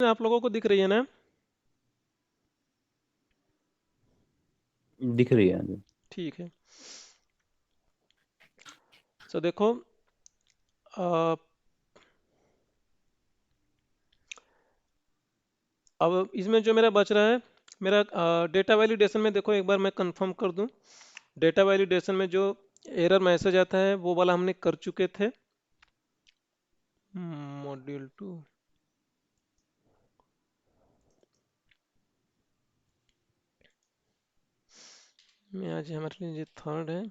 आप लोगों को दिख रही है ना? दिख रही है जी। ठीक है। तो देखो, अ, अब इसमें जो मेरा बच रहा है, मेरा डेटा वैलिडेशन में देखो, एक बार मैं कंफर्म कर दूं। डेटा वैलिडेशन में जो एरर मैसेज आता है वो वाला हमने कर चुके थे। मॉड्यूल 2 में आज हमारे लिए ये थर्ड है।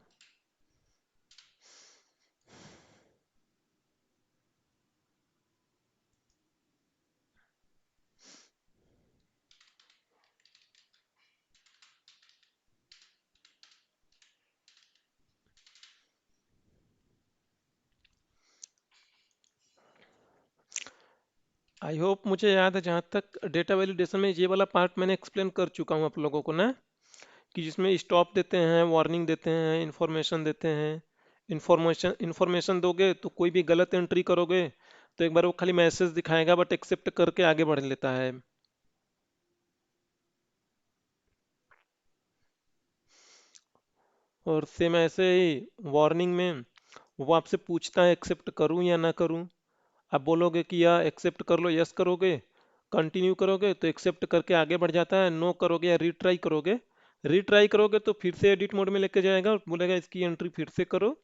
आई होप मुझे याद है, जहाँ तक डेटा वैलिडेशन में ये वाला पार्ट मैंने एक्सप्लेन कर चुका हूँ आप लोगों को ना, कि जिसमें स्टॉप देते हैं, वार्निंग देते हैं, इंफॉर्मेशन देते हैं। इंफॉर्मेशन दोगे तो कोई भी गलत एंट्री करोगे तो एक बार वो खाली मैसेज दिखाएगा, बट एक्सेप्ट करके आगे बढ़ लेता है। और सेम ऐसे ही वार्निंग में वो आपसे पूछता है एक्सेप्ट करूं या ना करूं। आप बोलोगे कि या एक्सेप्ट कर लो, यस करोगे, कंटिन्यू करोगे तो एक्सेप्ट करके आगे बढ़ जाता है। नो करोगे या रीट्राई करोगे तो फिर से एडिट मोड में लेके जाएगा और बोलेगा इसकी एंट्री फिर से करो।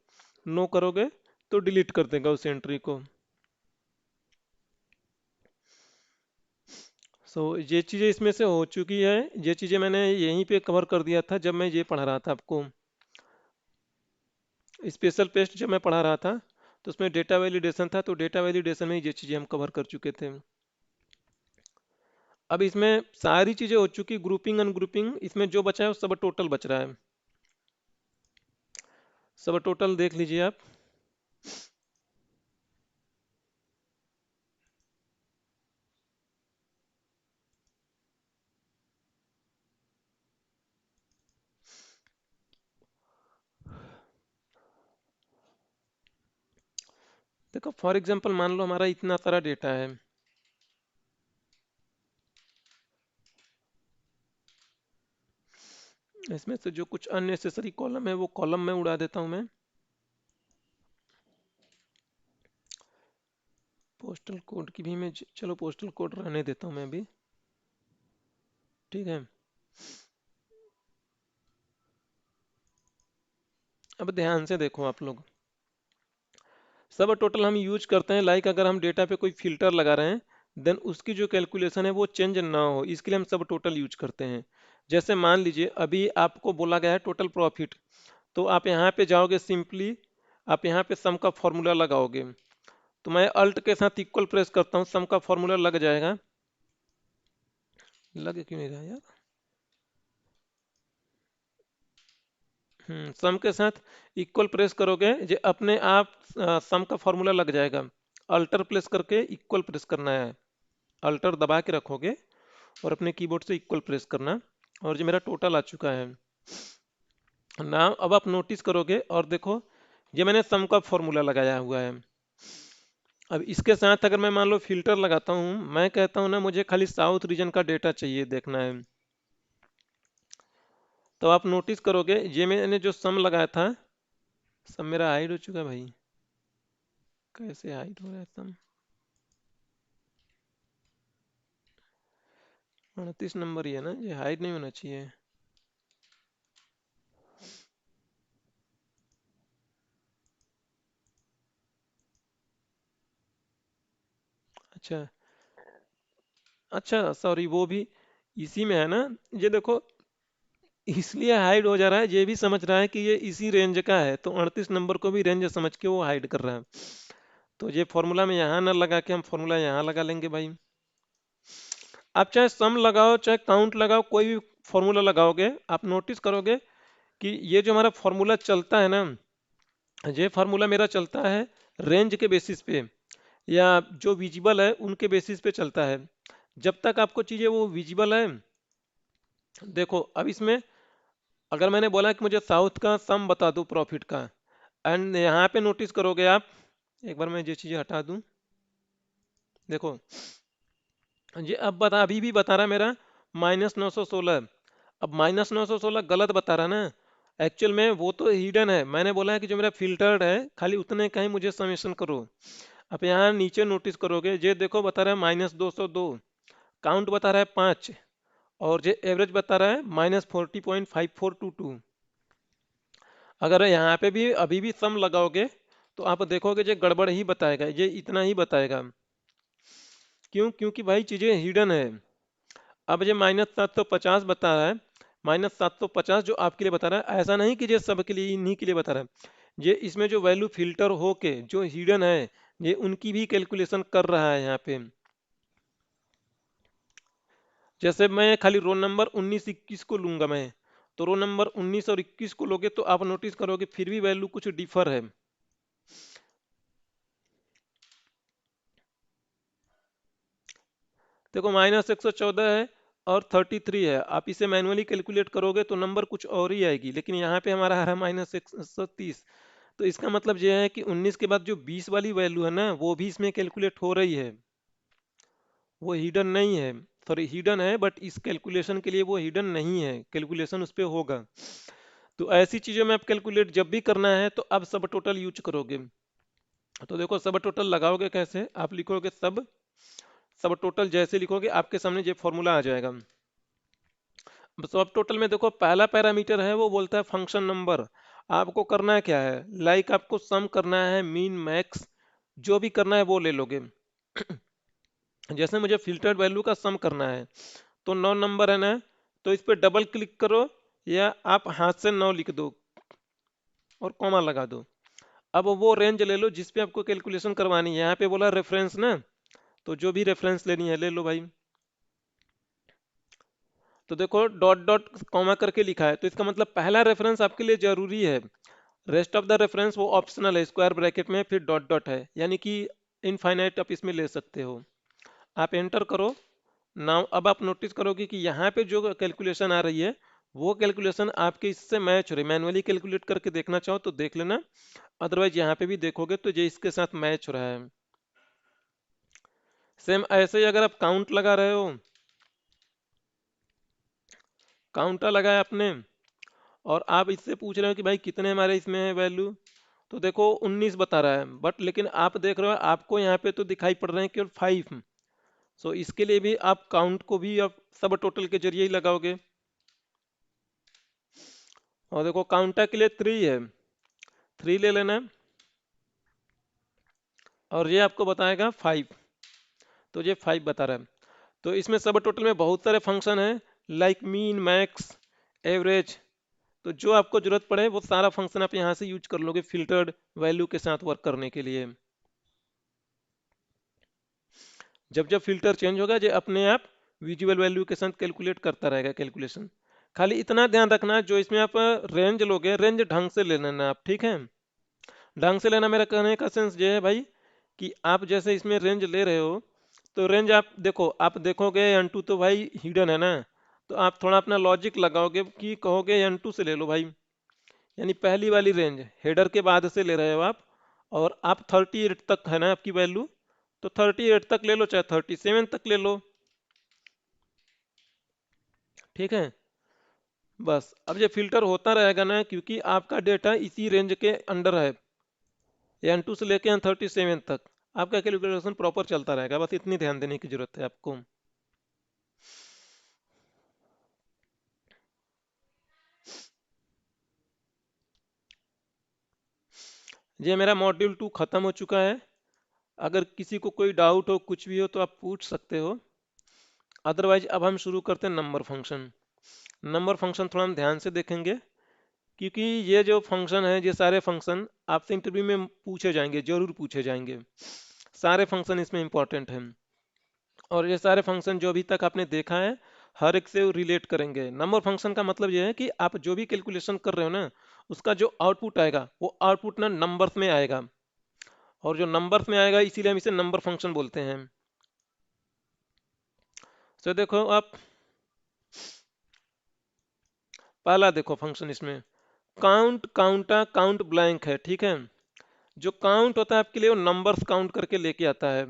नो करोगे तो डिलीट कर देगा उस एंट्री को। सो ये चीज़ें इसमें से हो चुकी है। ये चीज़ें मैंने यहीं पे कवर कर दिया था जब मैं ये पढ़ा रहा था आपको। स्पेशल पेस्ट जब मैं पढ़ा रहा था तो उसमें डेटा वैलिडेशन था, तो डेटा वैलिडेशन में ये चीज़ें हम कवर कर चुके थे। अब इसमें सारी चीज़ें हो चुकी, ग्रुपिंग अनग्रुपिंग, इसमें जो बचा है वो सब टोटल बच रहा है। सब टोटल देख लीजिए आप। देखो फॉर एग्जांपल मान लो हमारा इतना सारा डेटा है। इसमें से जो कुछ अननेसेसरी कॉलम है वो कॉलम में उड़ा देता हूँ मैं। पोस्टल कोड की भी मैं चलो पोस्टल कोड रहने देता हूँ मैं अभी। ठीक है। अब ध्यान से देखो आप लोग, सब टोटल हम यूज करते हैं लाइक अगर हम डेटा पे कोई फिल्टर लगा रहे हैं, देन उसकी जो कैलकुलेशन है वो चेंज ना हो, इसके लिए हम सब टोटल यूज करते हैं। जैसे मान लीजिए अभी आपको बोला गया है टोटल प्रॉफिट, तो आप यहाँ पे जाओगे, सिंपली आप यहाँ पे सम का फॉर्मूला लगाओगे। तो मैं अल्ट के साथ इक्वल प्रेस करता हूँ, सम का फॉर्मूला लग जाएगा। लग क्यों नहीं रहा यार? सम के साथ इक्वल प्रेस करोगे जो अपने आप सम का फॉर्मूला लग जाएगा। अल्टर प्रेस करके इक्वल प्रेस करना है। अल्टर दबा के रखोगे और अपने कीबोर्ड से इक्वल प्रेस करना। और जो मेरा टोटल आ चुका है नाउ, अब आप नोटिस करोगे और देखो, ये मैंने सम का फॉर्मूला लगाया हुआ है। अब इसके साथ अगर मैं मान लो फिल्टर लगाता हूँ, मैं कहता हूँ ना मुझे खाली साउथ रीजन का डेटा चाहिए देखना है, तो आप नोटिस करोगे ये मैंने जो सम लगाया था, सम मेरा हाइड हो चुका है भाई। कैसे हाइड हो रहा है सम? 29 नंबर ही है ना, ये हाइड नहीं होना चाहिए। अच्छा, अच्छा सॉरी, वो भी इसी में है ना। ये देखो, इसलिए हाइड हो जा रहा है, ये भी समझ रहा है कि ये इसी रेंज का है, तो 38 नंबर को भी रेंज समझ के वो हाइड कर रहा है। तो ये फॉर्मूला में यहाँ ना लगा के हम फॉर्मूला यहाँ लगा लेंगे भाई। आप चाहे सम लगाओ चाहे काउंट लगाओ, कोई भी फॉर्मूला लगाओगे, आप नोटिस करोगे कि ये जो हमारा फॉर्मूला चलता है ना, ये फार्मूला मेरा चलता है रेंज के बेसिस पे, या जो विजिबल है उनके बेसिस पे चलता है। जब तक आपको चीजें वो विजिबल है, देखो अब इसमें अगर मैंने बोला कि मुझे साउथ का सम बता दो प्रॉफिट का, एंड यहाँ पे नोटिस करोगे आप, एक बार मैं ये चीजें हटा दूं। देखो जी अब बता, अभी भी बता रहा मेरा -916। अब -916 गलत बता रहा ना। एक्चुअल में वो तो हिडन है, मैंने बोला है कि जो मेरा फिल्टर्ड है खाली उतने का ही मुझे समेशन करो। अब यहाँ नीचे नोटिस करोगे, ये देखो बता रहा है -202, काउंट बता रहा है 5, और ये एवरेज बता रहा है -40.5422। अगर यहाँ पे भी अभी भी सम लगाओगे तो आप देखोगे ये गड़बड़ ही बताएगा, ये इतना ही बताएगा। क्यों? क्योंकि भाई चीजें हिडन है। अब ये -750 बता रहा है, -750 जो आपके लिए बता रहा है, ऐसा नहीं कि ये सबके लिए, इन्हीं के लिए बता रहा है। ये इसमें जो वैल्यू फिल्टर होके जो हिडन है, ये उनकी भी कैलकुलेशन कर रहा है यहाँ पे। जैसे मैं खाली रोल नंबर 19 21 को लूंगा मैं, तो रोल नंबर 19 और 21 को लोगे तो आप नोटिस करोगे फिर भी वैल्यू कुछ डिफर है। देखो -114 है और 33 है, आप इसे मैनुअली कैलकुलेट करोगे तो नंबर कुछ और ही आएगी, लेकिन यहाँ पे हमारा है -130। तो इसका मतलब यह है कि 19 के बाद जो 20 वाली वैल्यू है ना, वो भी इसमें कैलकुलेट हो रही है, वो हिडन नहीं है। सॉरी, हिडन है बट इस कैलकुलेशन के लिए वो हिडन नहीं है, कैलकुलेशन उस पर होगा। तो ऐसी चीजों में आप कैलकुलेट जब भी करना है तो आप सब टोटल यूज करोगे। तो देखो सब टोटल लगाओगे कैसे, आप लिखोगे सब, सब टोटल जैसे लिखोगे आपके सामने ये फॉर्मूला आ जाएगा। सब टोटल में देखो पहला पैरामीटर है वो बोलता है फंक्शन नंबर। आपको करना क्या है, लाइक आपको सम करना है, मीन मैक्स जो भी करना है वो ले लोगे। जैसे मुझे फिल्टर्ड वैल्यू का सम करना है, तो 9 नंबर है ना, तो इस पर डबल क्लिक करो या आप हाथ से 9 लिख दो और कॉमा लगा दो। अब वो रेंज ले लो जिस पे आपको कैलकुलेशन करवानी है। यहाँ पे बोला रेफरेंस ना, तो जो भी रेफरेंस लेनी है ले लो भाई। तो देखो डॉट डॉट कॉमा करके लिखा है, तो इसका मतलब पहला रेफरेंस आपके लिए जरूरी है, रेस्ट ऑफ द रेफरेंस वो ऑप्शनल है, स्क्वायर ब्रैकेट में फिर डॉट डॉट है, यानी कि इनफाइनाइट आप इसमें ले सकते हो। आप एंटर करो। नाउ अब आप नोटिस करोगे कि यहाँ पे जो कैलकुलेशन आ रही है वो कैलकुलेशन आपके इससे मैच हो रही है। मैनुअली कैलकुलेट करके देखना चाहो तो देख लेना, अदरवाइज यहाँ पे भी देखोगे तो ये इसके साथ मैच हो रहा है। सेम ऐसे ही अगर आप काउंट लगा रहे हो, काउंटर लगाया आपने, और आप इससे पूछ रहे हो कि भाई कितने हमारे इसमें है वैल्यू, तो देखो 19 बता रहा है, बट लेकिन आप देख रहे हो आपको यहाँ पे तो दिखाई पड़ रहे हैं केवल 5। सो इसके लिए भी आप काउंट को भी आप सब टोटल के जरिए ही लगाओगे। और देखो काउंटर के लिए 3 है, 3 ले लेना, और ये आपको बताएगा 5, तो ये 5 बता रहा है। तो इसमें सब टोटल में बहुत सारे फंक्शन हैं, लाइक मीन मैक्स एवरेज। तो जो आपको जरूरत पड़े वो सारा फंक्शन आप यहाँ से यूज कर लोगे फिल्टर्ड वैल्यू के साथ वर्क करने के लिए। जब जब फिल्टर चेंज होगा जो अपने आप विजुअल वैल्यू के साथ कैलकुलेट करता रहेगा कैलकुलेशन। खाली इतना ध्यान रखना, जो इसमें आप रेंज लोगे रेंज ढंग से ले लेना आप, ठीक है। ढंग से लेना मेरा कहने का सेंस ये है भाई कि आप जैसे इसमें रेंज ले रहे हो, तो रेंज आप देखो, आप देखोगे N2 तो भाई हिडन है ना, तो आप थोड़ा अपना लॉजिक लगाओगे कि कहोगे N2 से ले लो भाई, यानी पहली वाली रेंज हेडर के बाद से ले रहे हो आप, और आप 38 तक है ना आपकी वैल्यू, तो 38 तक ले लो चाहे 37 तक ले लो, ठीक है। बस अब ये फिल्टर होता रहेगा ना, क्योंकि आपका डेटा इसी रेंज के अंडर है, N2 से लेके N37 तक आपका कैलकुलेशन प्रॉपर चलता रहेगा, बस इतनी ध्यान देने की जरूरत है आपको। ये मेरा मॉड्यूल 2 खत्म हो चुका है। अगर किसी को कोई डाउट हो कुछ भी हो तो आप पूछ सकते हो, अदरवाइज अब हम शुरू करते हैं नंबर फंक्शन। नंबर फंक्शन थोड़ा हम ध्यान से देखेंगे, क्योंकि ये जो फंक्शन है, ये सारे फंक्शन आपसे इंटरव्यू में पूछे जाएंगे, जरूर पूछे जाएंगे। सारे फंक्शन इसमें इंपॉर्टेंट हैं, और ये सारे फंक्शन जो अभी तक आपने देखा है हर एक से रिलेट करेंगे। नंबर फंक्शन का मतलब ये है कि आप जो भी कैलकुलेशन कर रहे हो ना, उसका जो आउटपुट आएगा वो आउटपुट ना नंबर्स में आएगा, और जो नंबर्स में आएगा इसीलिए हम इसे नंबर फंक्शन बोलते हैं। तो देखो आप, पहला देखो फंक्शन इसमें काउंट, काउंटा काउंट ब्लैंक है, ठीक है। जो काउंट होता है आपके लिए वो नंबर्स काउंट करके लेके आता है।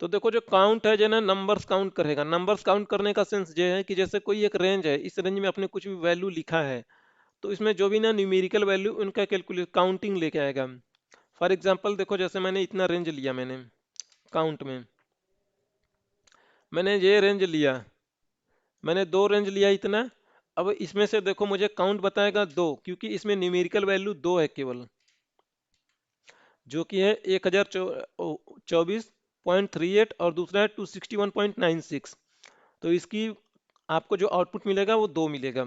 तो देखो जो काउंट है जो ना नंबर्स काउंट करेगा। नंबर्स काउंट करने का सेंस ये है कि जैसे कोई एक रेंज है, इस रेंज में आपने कुछ भी वैल्यू लिखा है, तो इसमें जो भी ना न्यूमेरिकल वैल्यू उनका कैलकुलेट काउंटिंग लेके आएगा। फॉर एग्जांपल देखो, जैसे मैंने इतना रेंज लिया, मैंने काउंट में मैंने ये रेंज लिया, मैंने दो रेंज लिया इतना। अब इसमें से देखो मुझे काउंट बताएगा दो, क्योंकि इसमें न्यूमेरिकल वैल्यू दो है केवल, जो कि है 1024.38 और दूसरा है 261.96। तो इसकी आपको जो आउटपुट मिलेगा वो दो मिलेगा।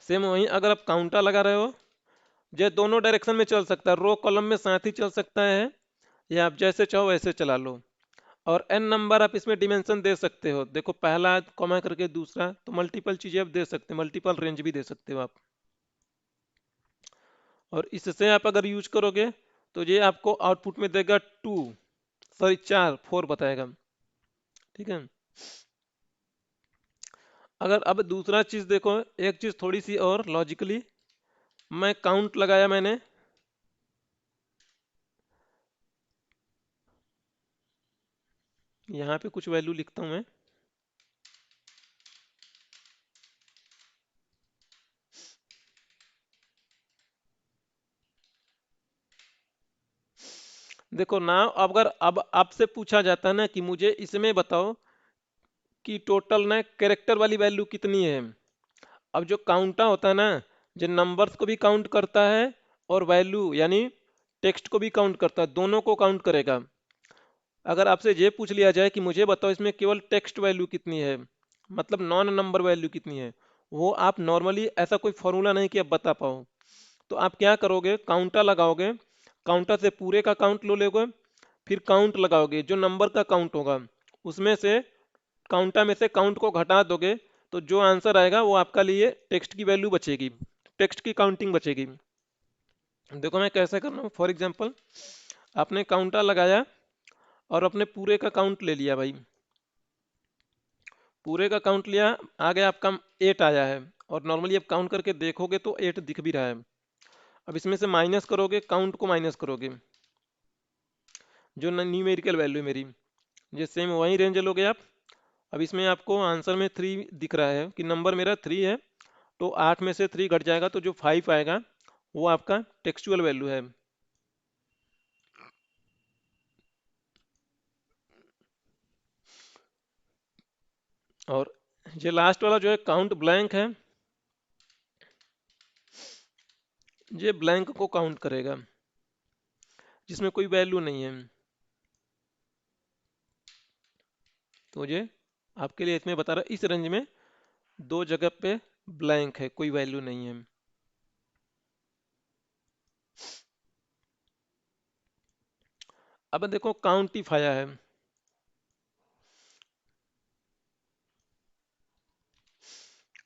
सेम वहीं अगर आप काउंटर लगा रहे हो, ये दोनों डायरेक्शन में चल सकता है, रो कॉलम में साथ ही चल सकता है, या आप जैसे चाहो वैसे चला लो। और एन नंबर आप इसमें डिमेंशन दे सकते हो, देखो पहला कॉमा करके दूसरा, तो मल्टीपल चीजें आप दे सकते हो, मल्टीपल रेंज भी दे सकते हो आप। और इससे आप अगर यूज करोगे तो ये आपको आउटपुट में देगा टू, सॉरी चार, फोर बताएगा। ठीक है। अगर अब दूसरा चीज देखो, एक चीज थोड़ी सी और लॉजिकली, मैं काउंट लगाया मैंने, यहाँ पे कुछ वैल्यू लिखता हूँ मैं। देखो ना, अगर अब आपसे पूछा जाता है ना कि मुझे इसमें बताओ कि टोटल ना कैरेक्टर वाली वैल्यू कितनी है। अब जो काउंटा होता है ना, जो नंबर्स को भी काउंट करता है और वैल्यू यानी टेक्स्ट को भी काउंट करता है, दोनों को काउंट करेगा। अगर आपसे ये पूछ लिया जाए कि मुझे बताओ इसमें केवल टेक्स्ट वैल्यू कितनी है, मतलब नॉन नंबर वैल्यू कितनी है, वो आप नॉर्मली ऐसा कोई फॉर्मूला नहीं कि आप बता पाओ। तो आप क्या करोगे, काउंटर लगाओगे, काउंटर से पूरे का काउंट लो लोगे, फिर काउंट लगाओगे, जो नंबर का काउंट होगा उसमें से काउंटर में से काउंट को घटा दोगे, तो जो आंसर आएगा वो आपका लिए टेक्स्ट की वैल्यू बचेगी, टेक्स्ट की काउंटिंग बचेगी। देखो मैं कैसे कर रहा हूँ, फॉर एग्जांपल आपने काउंटर लगाया और अपने पूरे का काउंट ले लिया भाई, पूरे का काउंट लिया, आ गया आपका 8 आया है, और नॉर्मली आप काउंट करके देखोगे तो 8 दिख भी रहा है। अब इसमें से माइनस करोगे, काउंट को माइनस करोगे, जो न्यूमेरिकल वैल्यू मेरी, ये सेम वही रेंज लोगे आप। अब इसमें आपको आंसर में 3 दिख रहा है कि नंबर मेरा 3 है, तो 8 में से 3 घट जाएगा, तो जो 5 आएगा वो आपका टेक्सचुअल वैल्यू है। और ये लास्ट वाला जो है काउंट ब्लैंक है, ये ब्लैंक को काउंट करेगा जिसमें कोई वैल्यू नहीं है। तो ये आपके लिए इसमें बता रहा, इस रेंज में दो जगह पे ब्लैंक है, कोई वैल्यू नहीं है। अब देखो काउंटिफायर है,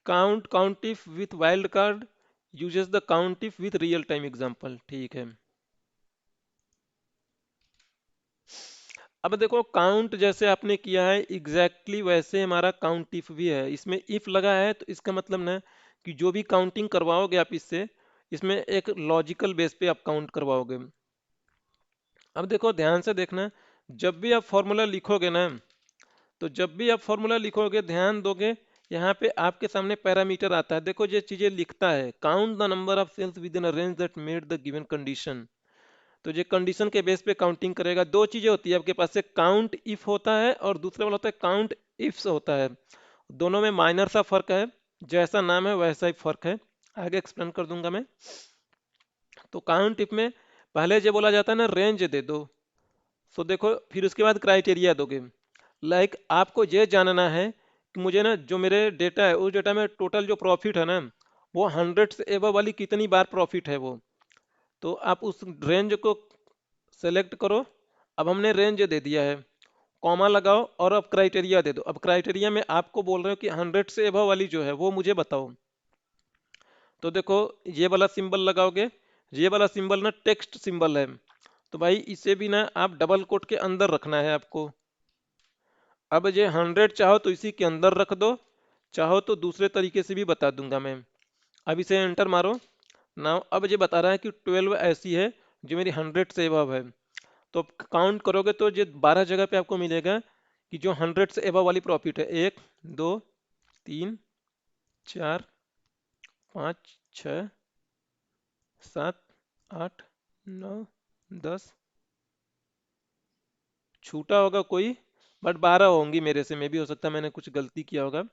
count COUNTIF with wildcard uses the COUNTIF with real time example. ठीक है। अब देखो काउंट जैसे आपने किया है एग्जैक्टली वैसे हमारा काउंट इफ भी है, इसमें इफ लगा है तो इसका मतलब ना कि जो भी काउंटिंग करवाओगे आप इससे, इसमें एक लॉजिकल बेस पे आप काउंट करवाओगे। अब देखो ध्यान से देखना, जब भी आप फॉर्मूला लिखोगे ना, तो जब भी आप फॉर्मूला लिखोगे ध्यान दोगे, यहाँ पे आपके सामने पैरामीटर आता है, देखो ये चीजें लिखता है, count the number of cells within a range that met the given condition. तो ये कंडीशन के बेस पे काउंटिंग करेगा। दो चीजें होती है आपके पास, से काउंट इफ होता है और दूसरा वाला होता है काउंट इफ्स होता है। दोनों में माइनर सा फर्क है, जैसा नाम है वैसा ही फर्क है, आगे एक्सप्लेन कर दूंगा मैं। तो काउंट इफ में पहले जो बोला जाता है ना रेंज दे दो, तो देखो फिर उसके बाद क्राइटेरिया दोगे। लाइक आपको ये जानना है कि मुझे ना जो मेरे डेटा है उस डेटा में टोटल जो प्रॉफिट है ना, वो 100 से एबव वाली कितनी बार प्रॉफिट है वो, तो आप उस रेंज को सेलेक्ट करो। अब हमने रेंज दे दिया है, कॉमा लगाओ और अब क्राइटेरिया दे दो। अब क्राइटेरिया में आपको बोल रहे हो कि 100 से एबव वाली जो है वो मुझे बताओ। तो देखो ये वाला सिंबल लगाओगे, ये वाला सिंबल ना टेक्स्ट सिंबल है, तो भाई इसे भी ना आप डबल कोट के अंदर रखना है आपको। अब ये 100 चाहो तो इसी के अंदर रख दो, चाहो तो दूसरे तरीके से भी बता दूंगा मैं। अब इसे एंटर मारो। नाउ अब ये बता रहा है कि 12 ऐसी है जो मेरी 100 से अबव है। तो काउंट करोगे तो ये 12 जगह पे आपको मिलेगा कि जो 100 से एबव वाली प्रॉफिट है। 1 2 3 4 5 6 7 8 9 10, छूटा होगा कोई, बट 12 होंगी मेरे से, में भी हो सकता है मैंने कुछ गलती किया होगा।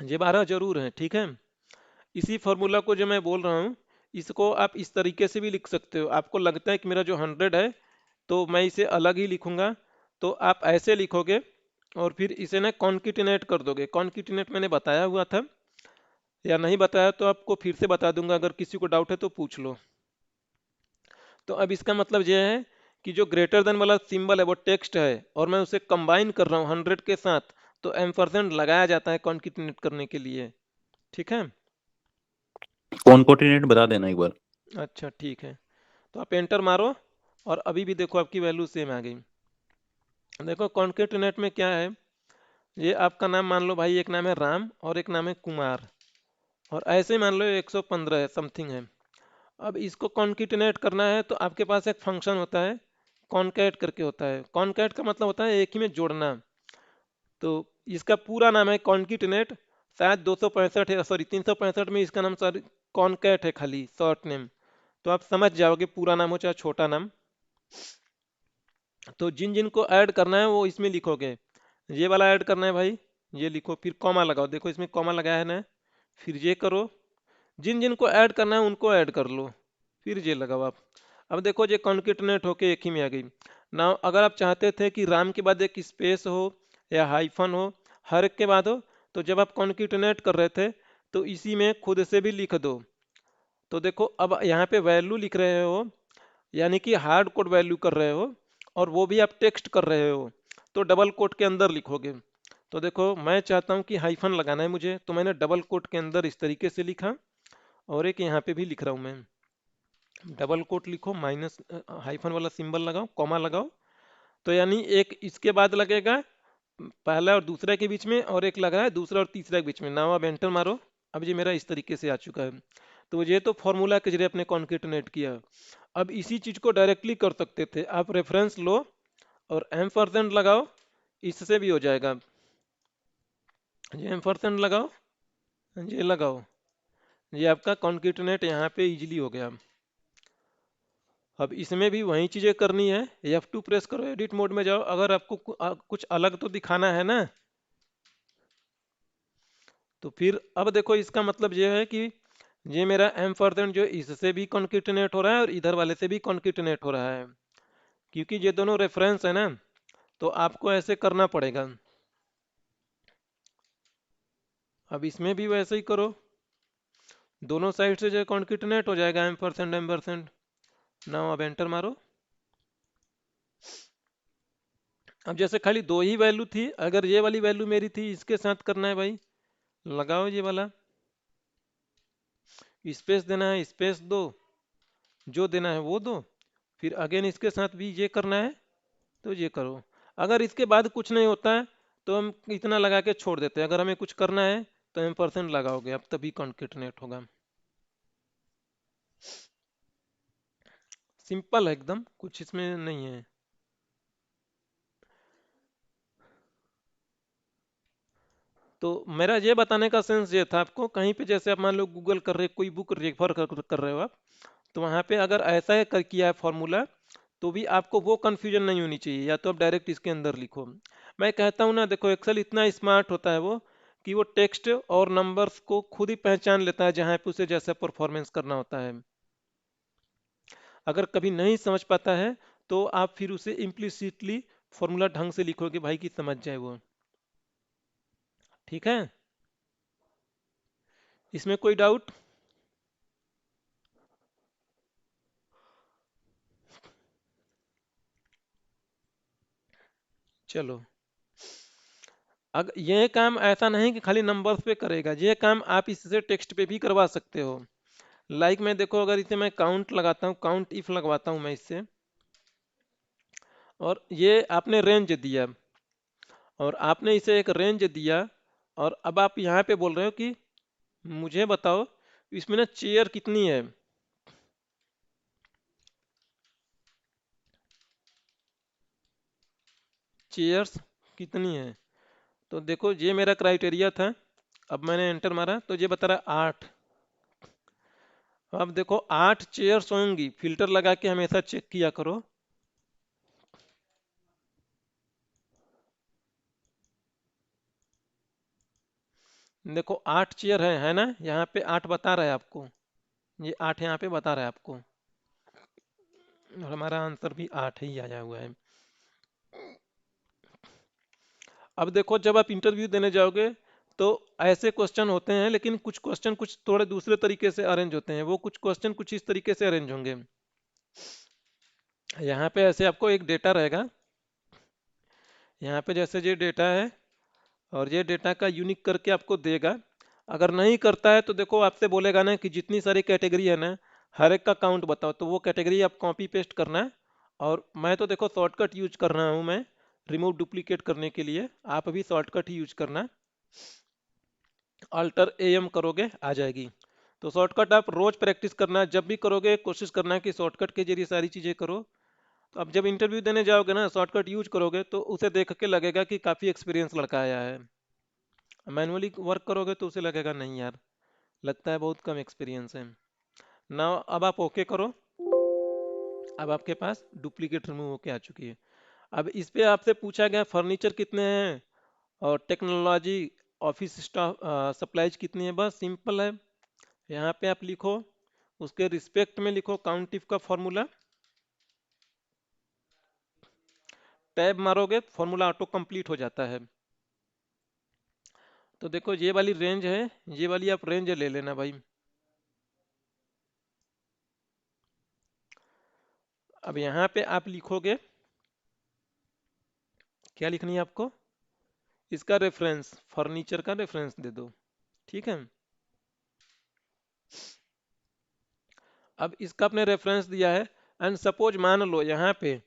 ये 12 जरूर है, ठीक है। इसी फॉर्मूला को जो मैं बोल रहा हूँ, इसको आप इस तरीके से भी लिख सकते हो। आपको लगता है कि मेरा जो 100 है तो मैं इसे अलग ही लिखूंगा, तो आप ऐसे लिखोगे और फिर इसे ना कॉन्किटिनेट कर दोगे। कॉन्किटिनेट मैंने बताया हुआ था या नहीं बताया तो आपको फिर से बता दूंगा, अगर किसी को डाउट है तो पूछ लो। तो अब इसका मतलब यह है कि जो ग्रेटर देन वाला सिंबल है वो टेक्स्ट है और मैं उसे कंबाइन कर रहा हूँ 100 के साथ, तो एम्परसेंड लगाया जाता है कॉन्किटिनेट करने के लिए, ठीक है। कौन कोऑर्डिनेट बता देना एक बार। अच्छा ठीक है, तो आप एंटर मारो और अभी भी देखो आपकी वैल्यू सेम आ गई। देखो कॉन्केटिनेट में क्या है, ये आपका नाम मान लो भाई, एक नाम है राम और एक नाम है कुमार, और ऐसे मान लो 115 है समथिंग है। अब इसको कॉन्केटिनेट करना है तो आपके पास एक फंक्शन होता है कॉनकैट करके होता है। कॉनकैट का मतलब होता है एक ही में जोड़ना। तो इसका पूरा नाम है कॉन्केटिनेट। शायद 265 है, सॉरी 365 में इसका नाम सॉरी कॉनकैट है, खाली शॉर्ट नेम। तो आप समझ जाओगे, पूरा नाम हो चाहे छोटा नाम। तो जिन जिन को ऐड करना है वो इसमें लिखोगे। ये वाला ऐड करना है भाई, ये लिखो, फिर कॉमा लगाओ, देखो इसमें कॉमा लगाया है ना। फिर ये करो, जिन जिन को ऐड करना है उनको ऐड कर लो, फिर ये लगाओ आप। अब देखो ये कॉन्केटनेट होके एक ही में आ गई। ना अगर आप चाहते थे कि राम के बाद एक स्पेस हो या हाइफन हो, हर एक के बाद हो, तो जब आप कॉन्केटनेट कर रहे थे तो इसी में खुद से भी लिख दो। तो देखो अब यहाँ पे वैल्यू लिख रहे हो, यानी कि हार्ड कोड वैल्यू कर रहे हो, और वो भी आप टेक्स्ट कर रहे हो, तो डबल कोट के अंदर लिखोगे। तो देखो मैं चाहता हूँ कि हाइफन लगाना है मुझे, तो मैंने डबल कोट के अंदर इस तरीके से लिखा, और एक यहाँ पे भी लिख रहा हूँ मैं। डबल कोट लिखो, माइनस हाइफन वाला सिंबल लगाओ, कॉमा लगाओ, तो यानी एक इसके बाद लगेगा पहला और दूसरा के बीच में, और एक लगा है दूसरा और तीसरा के बीच में। नाउ अब एंटर मारो। अब ये मेरा इस तरीके से आ चुका है। तो ये तो फॉर्मूला के जरिए अपने कॉन्केटनेट किया। अब इसी चीज को डायरेक्टली कर सकते थे, आप रेफरेंस लो और एम% लगाओ, इससे भी हो जाएगा। ये एम% लगाओ, ये लगाओ, ये आपका कॉन्केटनेट यहाँ पे इजीली हो गया। अब इसमें भी वही चीजें करनी है, F2 प्रेस करो, एडिट मोड में जाओ, अगर आपको कुछ अलग तो दिखाना है ना। तो फिर अब देखो इसका मतलब ये है कि ये मेरा M% जो इससे भी कॉन्केटनेट हो रहा है और इधर वाले से भी कॉन्केटनेट हो रहा है, क्योंकि ये दोनों रेफरेंस है ना, तो आपको ऐसे करना पड़ेगा। अब इसमें भी वैसे ही करो, दोनों साइड से जो कॉन्केटनेट हो जाएगा M%। नाउ अब एंटर मारो। अब जैसे खाली दो ही वैल्यू थी, अगर ये वाली वैल्यू मेरी थी, इसके साथ करना है भाई, लगाओ ये वाला, स्पेस देना है स्पेस दो, जो देना है वो दो, फिर अगेन इसके साथ भी ये करना है तो ये करो। अगर इसके बाद कुछ नहीं होता है तो हम इतना लगा के छोड़ देते हैं, अगर हमें कुछ करना है तो M% लगाओगे, अब तभी कॉन्केटनेट होगा। सिंपल है एकदम, कुछ इसमें नहीं है। तो मेरा ये बताने का सेंस ये था आपको, कहीं पे जैसे आप मान लो गूगल कर रहे, कोई बुक रेफर कर रहे हो आप, तो वहाँ पे अगर ऐसा है किया है फॉर्मूला, तो भी आपको वो कंफ्यूजन नहीं होनी चाहिए, या तो आप डायरेक्ट इसके अंदर लिखो। मैं कहता हूँ ना, देखो एक्सेल इतना स्मार्ट होता है वो, कि वो टेक्स्ट और नंबर्स को खुद ही पहचान लेता है जहाँ पे उसे जैसा परफॉर्मेंस करना होता है। अगर कभी नहीं समझ पाता है तो आप फिर उसे इम्प्लिसिटली फॉर्मूला ढंग से लिखोगे भाई कि समझ जाए वो, ठीक है। इसमें कोई डाउट? चलो, अगर ये काम ऐसा नहीं कि खाली नंबर्स पे करेगा, ये काम आप इससे टेक्स्ट पे भी करवा सकते हो। लाइक मैं देखो, अगर इसे मैं काउंट लगाता हूँ, काउंट इफ लगवाता हूँ मैं इससे, और ये आपने रेंज दिया, और आपने इसे एक रेंज दिया, और अब आप यहाँ पे बोल रहे हो कि मुझे बताओ इसमें ना चेयर कितनी है। चेयर्स कितनी है। तो देखो ये मेरा क्राइटेरिया था, अब मैंने एंटर मारा तो ये बता रहा 8। अब देखो 8 चेयर्स होंगी, फिल्टर लगा के हमेशा चेक किया करो। देखो 8 चेयर है ना, यहाँ पे 8 बता रहा है आपको, ये 8 यहाँ पे बता रहा है आपको, और हमारा आंसर भी 8 ही आया हुआ है। अब देखो जब आप इंटरव्यू देने जाओगे तो ऐसे क्वेश्चन होते हैं, लेकिन कुछ क्वेश्चन कुछ थोड़े दूसरे तरीके से अरेंज होते हैं, वो कुछ क्वेश्चन कुछ इस तरीके से अरेंज होंगे। यहाँ पे ऐसे आपको एक डेटा रहेगा, यहाँ पे जैसे ये डेटा है और ये डेटा का यूनिक करके आपको देगा। अगर नहीं करता है तो देखो आपसे बोलेगा ना कि जितनी सारी कैटेगरी है ना, हर एक का काउंट बताओ, तो वो कैटेगरी आप कॉपी पेस्ट करना है। और मैं तो देखो शॉर्टकट यूज कर रहा हूँ मैं, रिमूव डुप्लीकेट करने के लिए, आप भी शॉर्टकट ही यूज करना। अल्टर एम करोगे आ जाएगी। तो शॉर्टकट आप रोज प्रैक्टिस करना, जब भी करोगे कोशिश करना कि शॉर्टकट के जरिए सारी चीजें करो। तो अब जब इंटरव्यू देने जाओगे ना, शॉर्टकट यूज करोगे तो उसे देख के लगेगा कि काफी एक्सपीरियंस लड़का आया है। मैनुअली वर्क करोगे तो उसे लगेगा नहीं यार, लगता है बहुत कम एक्सपीरियंस है। ना अब आप ओके करो, अब आपके पास डुप्लीकेट रिमूव होके आ चुकी है। अब इस पे आपसे पूछा गया फर्नीचर कितने हैं और टेक्नोलॉजी ऑफिस स्टाफ सप्लाईज कितनी है, बस सिंपल है। यहाँ पे आप लिखो, उसके रिस्पेक्ट में लिखो काउंटिव का फॉर्मूला, टैब मारोगे फॉर्मूला ऑटो कंप्लीट हो जाता है। तो देखो ये वाली रेंज है, ये वाली आप रेंज ले लेना भाई। अब यहाँ पे आप लिखोगे, क्या लिखनी है आपको, इसका रेफरेंस, फर्नीचर का रेफरेंस दे दो, ठीक है। अब इसका आपने रेफरेंस दिया है, एंड सपोज मान लो यहाँ पे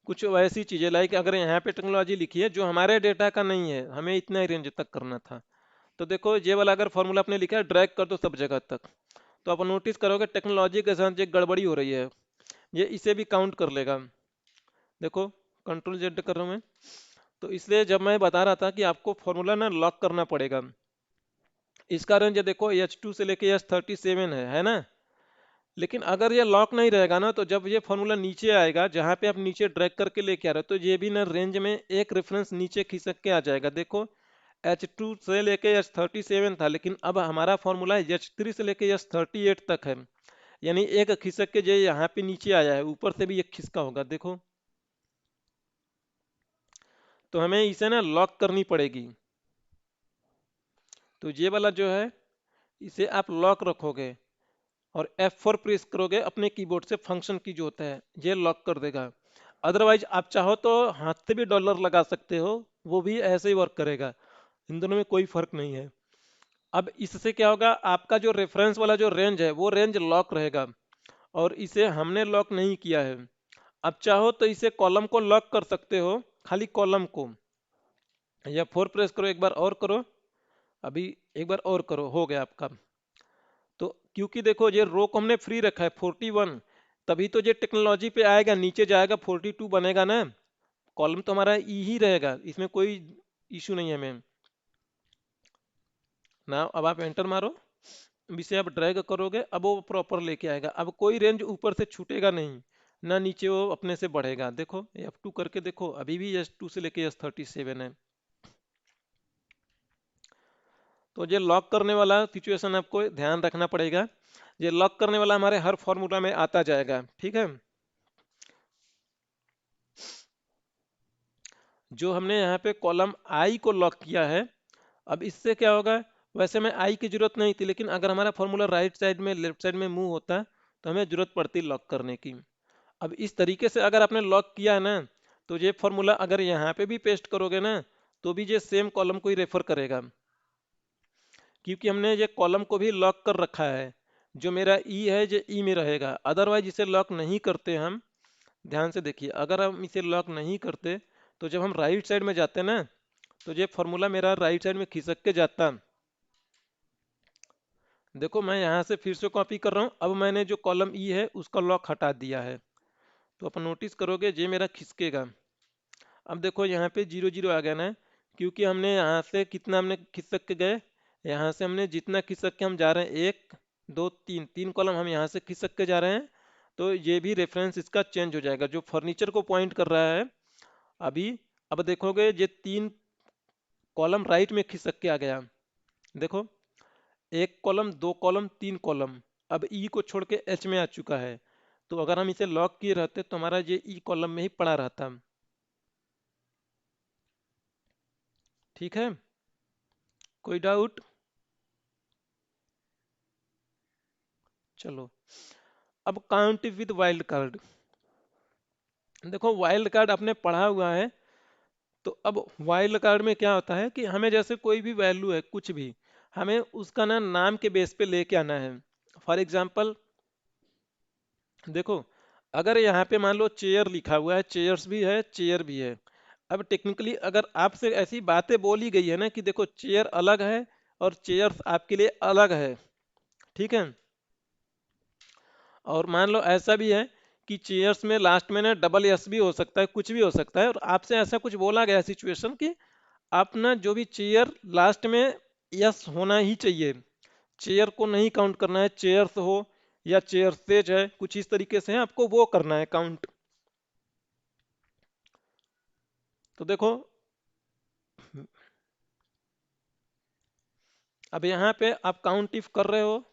कुछ वैसी चीजें लाइक अगर यहाँ पे टेक्नोलॉजी लिखी है जो हमारे डेटा का नहीं है, हमें इतना ही रेंज तक करना था। तो देखो ये वाला अगर फॉर्मूला आपने लिखा है, ड्रैग कर दो सब जगह तक, तो आप नोटिस करोगे टेक्नोलॉजी के साथ एक गड़बड़ी हो रही है, ये इसे भी काउंट कर लेगा। देखो कंट्रोल जेड कर रहा हूँ मैं। तो इसलिए जब मैं बता रहा था कि आपको फॉर्मूला ना लॉक करना पड़ेगा, इसका रेंज देखो H2 से लेके H37 है ना। लेकिन अगर ये लॉक नहीं रहेगा ना, तो जब ये फॉर्मूला नीचे आएगा, जहां पे आप नीचे ड्रैग करके लेके आ रहे हो, तो ये भी ना रेंज में एक रेफरेंस नीचे खिसक के आ जाएगा। देखो H2 से लेके H37 था, लेकिन अब हमारा फॉर्मूला H3 से लेके H38 तक है, यानी एक खिसक के जो यहाँ पे नीचे आया है, ऊपर से भी एक खिसका होगा देखो। तो हमें इसे ना लॉक करनी पड़ेगी। तो ये वाला जो है इसे आप लॉक रखोगे और F4 प्रेस करोगे अपने कीबोर्ड से, फंक्शन की जो होता है ये लॉक कर देगा। अदरवाइज आप चाहो तो हाथ से भी डॉलर लगा सकते हो, वो भी ऐसे ही वर्क करेगा, इन दोनों में कोई फर्क नहीं है। अब इससे क्या होगा, आपका जो रेफरेंस वाला जो रेंज है वो रेंज लॉक रहेगा, और इसे हमने लॉक नहीं किया है। अब चाहो तो इसे कॉलम को लॉक कर सकते हो, खाली कॉलम को, या 4 प्रेस करो, एक बार और करो, अभी एक बार और करो, हो गया आपका। तो क्योंकि देखो ये रो को हमने फ्री रखा है 41, तभी तो ये टेक्नोलॉजी पे आएगा, नीचे जाएगा 42 बनेगा ना। कॉलम तो हमारा ई ही रहेगा, इसमें कोई इशू नहीं है मैम ना। अब आप एंटर मारो, अब इसे आप ड्रैग करोगे, अब वो प्रॉपर लेके आएगा, अब कोई रेंज ऊपर से छूटेगा नहीं, ना नीचे वो अपने से बढ़ेगा। देखो F2 करके देखो, अभी भी S2 से लेके S37 है। तो ये लॉक करने वाला सिचुएशन आपको ध्यान रखना पड़ेगा, ये लॉक करने वाला हमारे हर फॉर्मूला में आता जाएगा, ठीक है। जो हमने यहाँ पे कॉलम आई को लॉक किया है, अब इससे क्या होगा, वैसे में आई की जरूरत नहीं थी, लेकिन अगर हमारा फॉर्मूला राइट साइड में लेफ्ट साइड में मूव होता तो हमें जरूरत पड़ती लॉक करने की। अब इस तरीके से अगर आपने लॉक किया है ना, तो ये फॉर्मूला अगर यहाँ पे भी पेस्ट करोगे ना, तो भी ये सेम कॉलम को ही रेफर करेगा, क्योंकि हमने ये कॉलम को भी लॉक कर रखा है। जो मेरा ई है ये ई में रहेगा, अदरवाइज इसे लॉक नहीं करते हम। ध्यान से देखिए, अगर हम इसे लॉक नहीं करते तो जब हम राइट साइड में जाते ना, तो ये फॉर्मूला मेरा राइट साइड में खिसक के जाता। देखो मैं यहाँ से फिर से कॉपी कर रहा हूँ, अब मैंने जो कॉलम ई है उसका लॉक हटा दिया है, तो आप नोटिस करोगे ये मेरा खिसकेगा। अब देखो यहाँ पे 0 0 आ गया ना, क्योंकि हमने यहाँ से कितना हमने खिसक के गए, यहाँ से हमने जितना खिसक के हम जा रहे हैं, 1 2 3 3 कॉलम हम यहाँ से खिसक के जा रहे हैं, तो ये भी रेफरेंस इसका चेंज हो जाएगा जो फर्नीचर को पॉइंट कर रहा है अभी। अब देखोगे ये 3 कॉलम राइट में खिसक के आ गया, देखो 1 कॉलम 2 कॉलम 3 कॉलम, अब ई को छोड़ के एच में आ चुका है। तो अगर हम इसे लॉक किए रहते तो हमारा ये ई कॉलम में ही पड़ा रहता। ठीक है, कोई डाउट? चलो, अब काउंट विद वाइल्ड कार्ड। देखो वाइल्ड कार्ड आपने पढ़ा हुआ है, तो अब वाइल्ड कार्ड में क्या होता है कि हमें जैसे कोई भी वैल्यू है कुछ भी, हमें उसका ना नाम के बेस पे लेके आना है। फॉर एग्जांपल देखो, अगर यहाँ पे मान लो चेयर लिखा हुआ है, चेयर्स भी है चेयर भी है। अब टेक्निकली अगर आपसे ऐसी बातें बोली गई है ना कि देखो चेयर अलग है और चेयर्स आपके लिए अलग है, ठीक है, और मान लो ऐसा भी है कि चेयर्स में लास्ट में ना डबल एस भी हो सकता है, कुछ भी हो सकता है, और आपसे ऐसा कुछ बोला गया सिचुएशन कि आप ना जो भी चेयर लास्ट में यस होना ही चाहिए, चेयर को नहीं काउंट करना है, चेयर्स हो या चेयर सेज है, कुछ इस तरीके से है, आपको वो करना है काउंट। तो देखो अब यहाँ पे आप काउंट इफ कर रहे हो,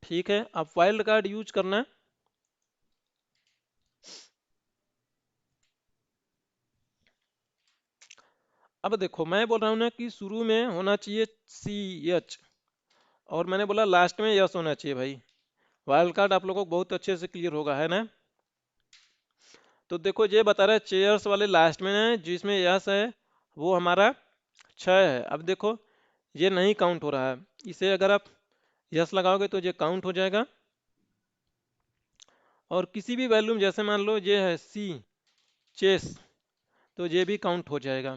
ठीक है, आप वाइल्ड कार्ड यूज करना है। अब देखो मैं बोल रहा हूँ ना कि शुरू में होना चाहिए सी एच, और मैंने बोला लास्ट में यस होना चाहिए भाई। वाइल्ड कार्ड आप लोगों को बहुत अच्छे से क्लियर होगा, है ना? तो देखो ये बता रहा है चेयर्स वाले लास्ट में है जिसमें यस है वो हमारा 6 है। अब देखो ये नहीं काउंट हो रहा है, इसे अगर आप यस लगाओगे तो ये काउंट हो जाएगा, और किसी भी वैल्यू में जैसे मान लो ये है सी चेस, तो ये भी काउंट हो जाएगा।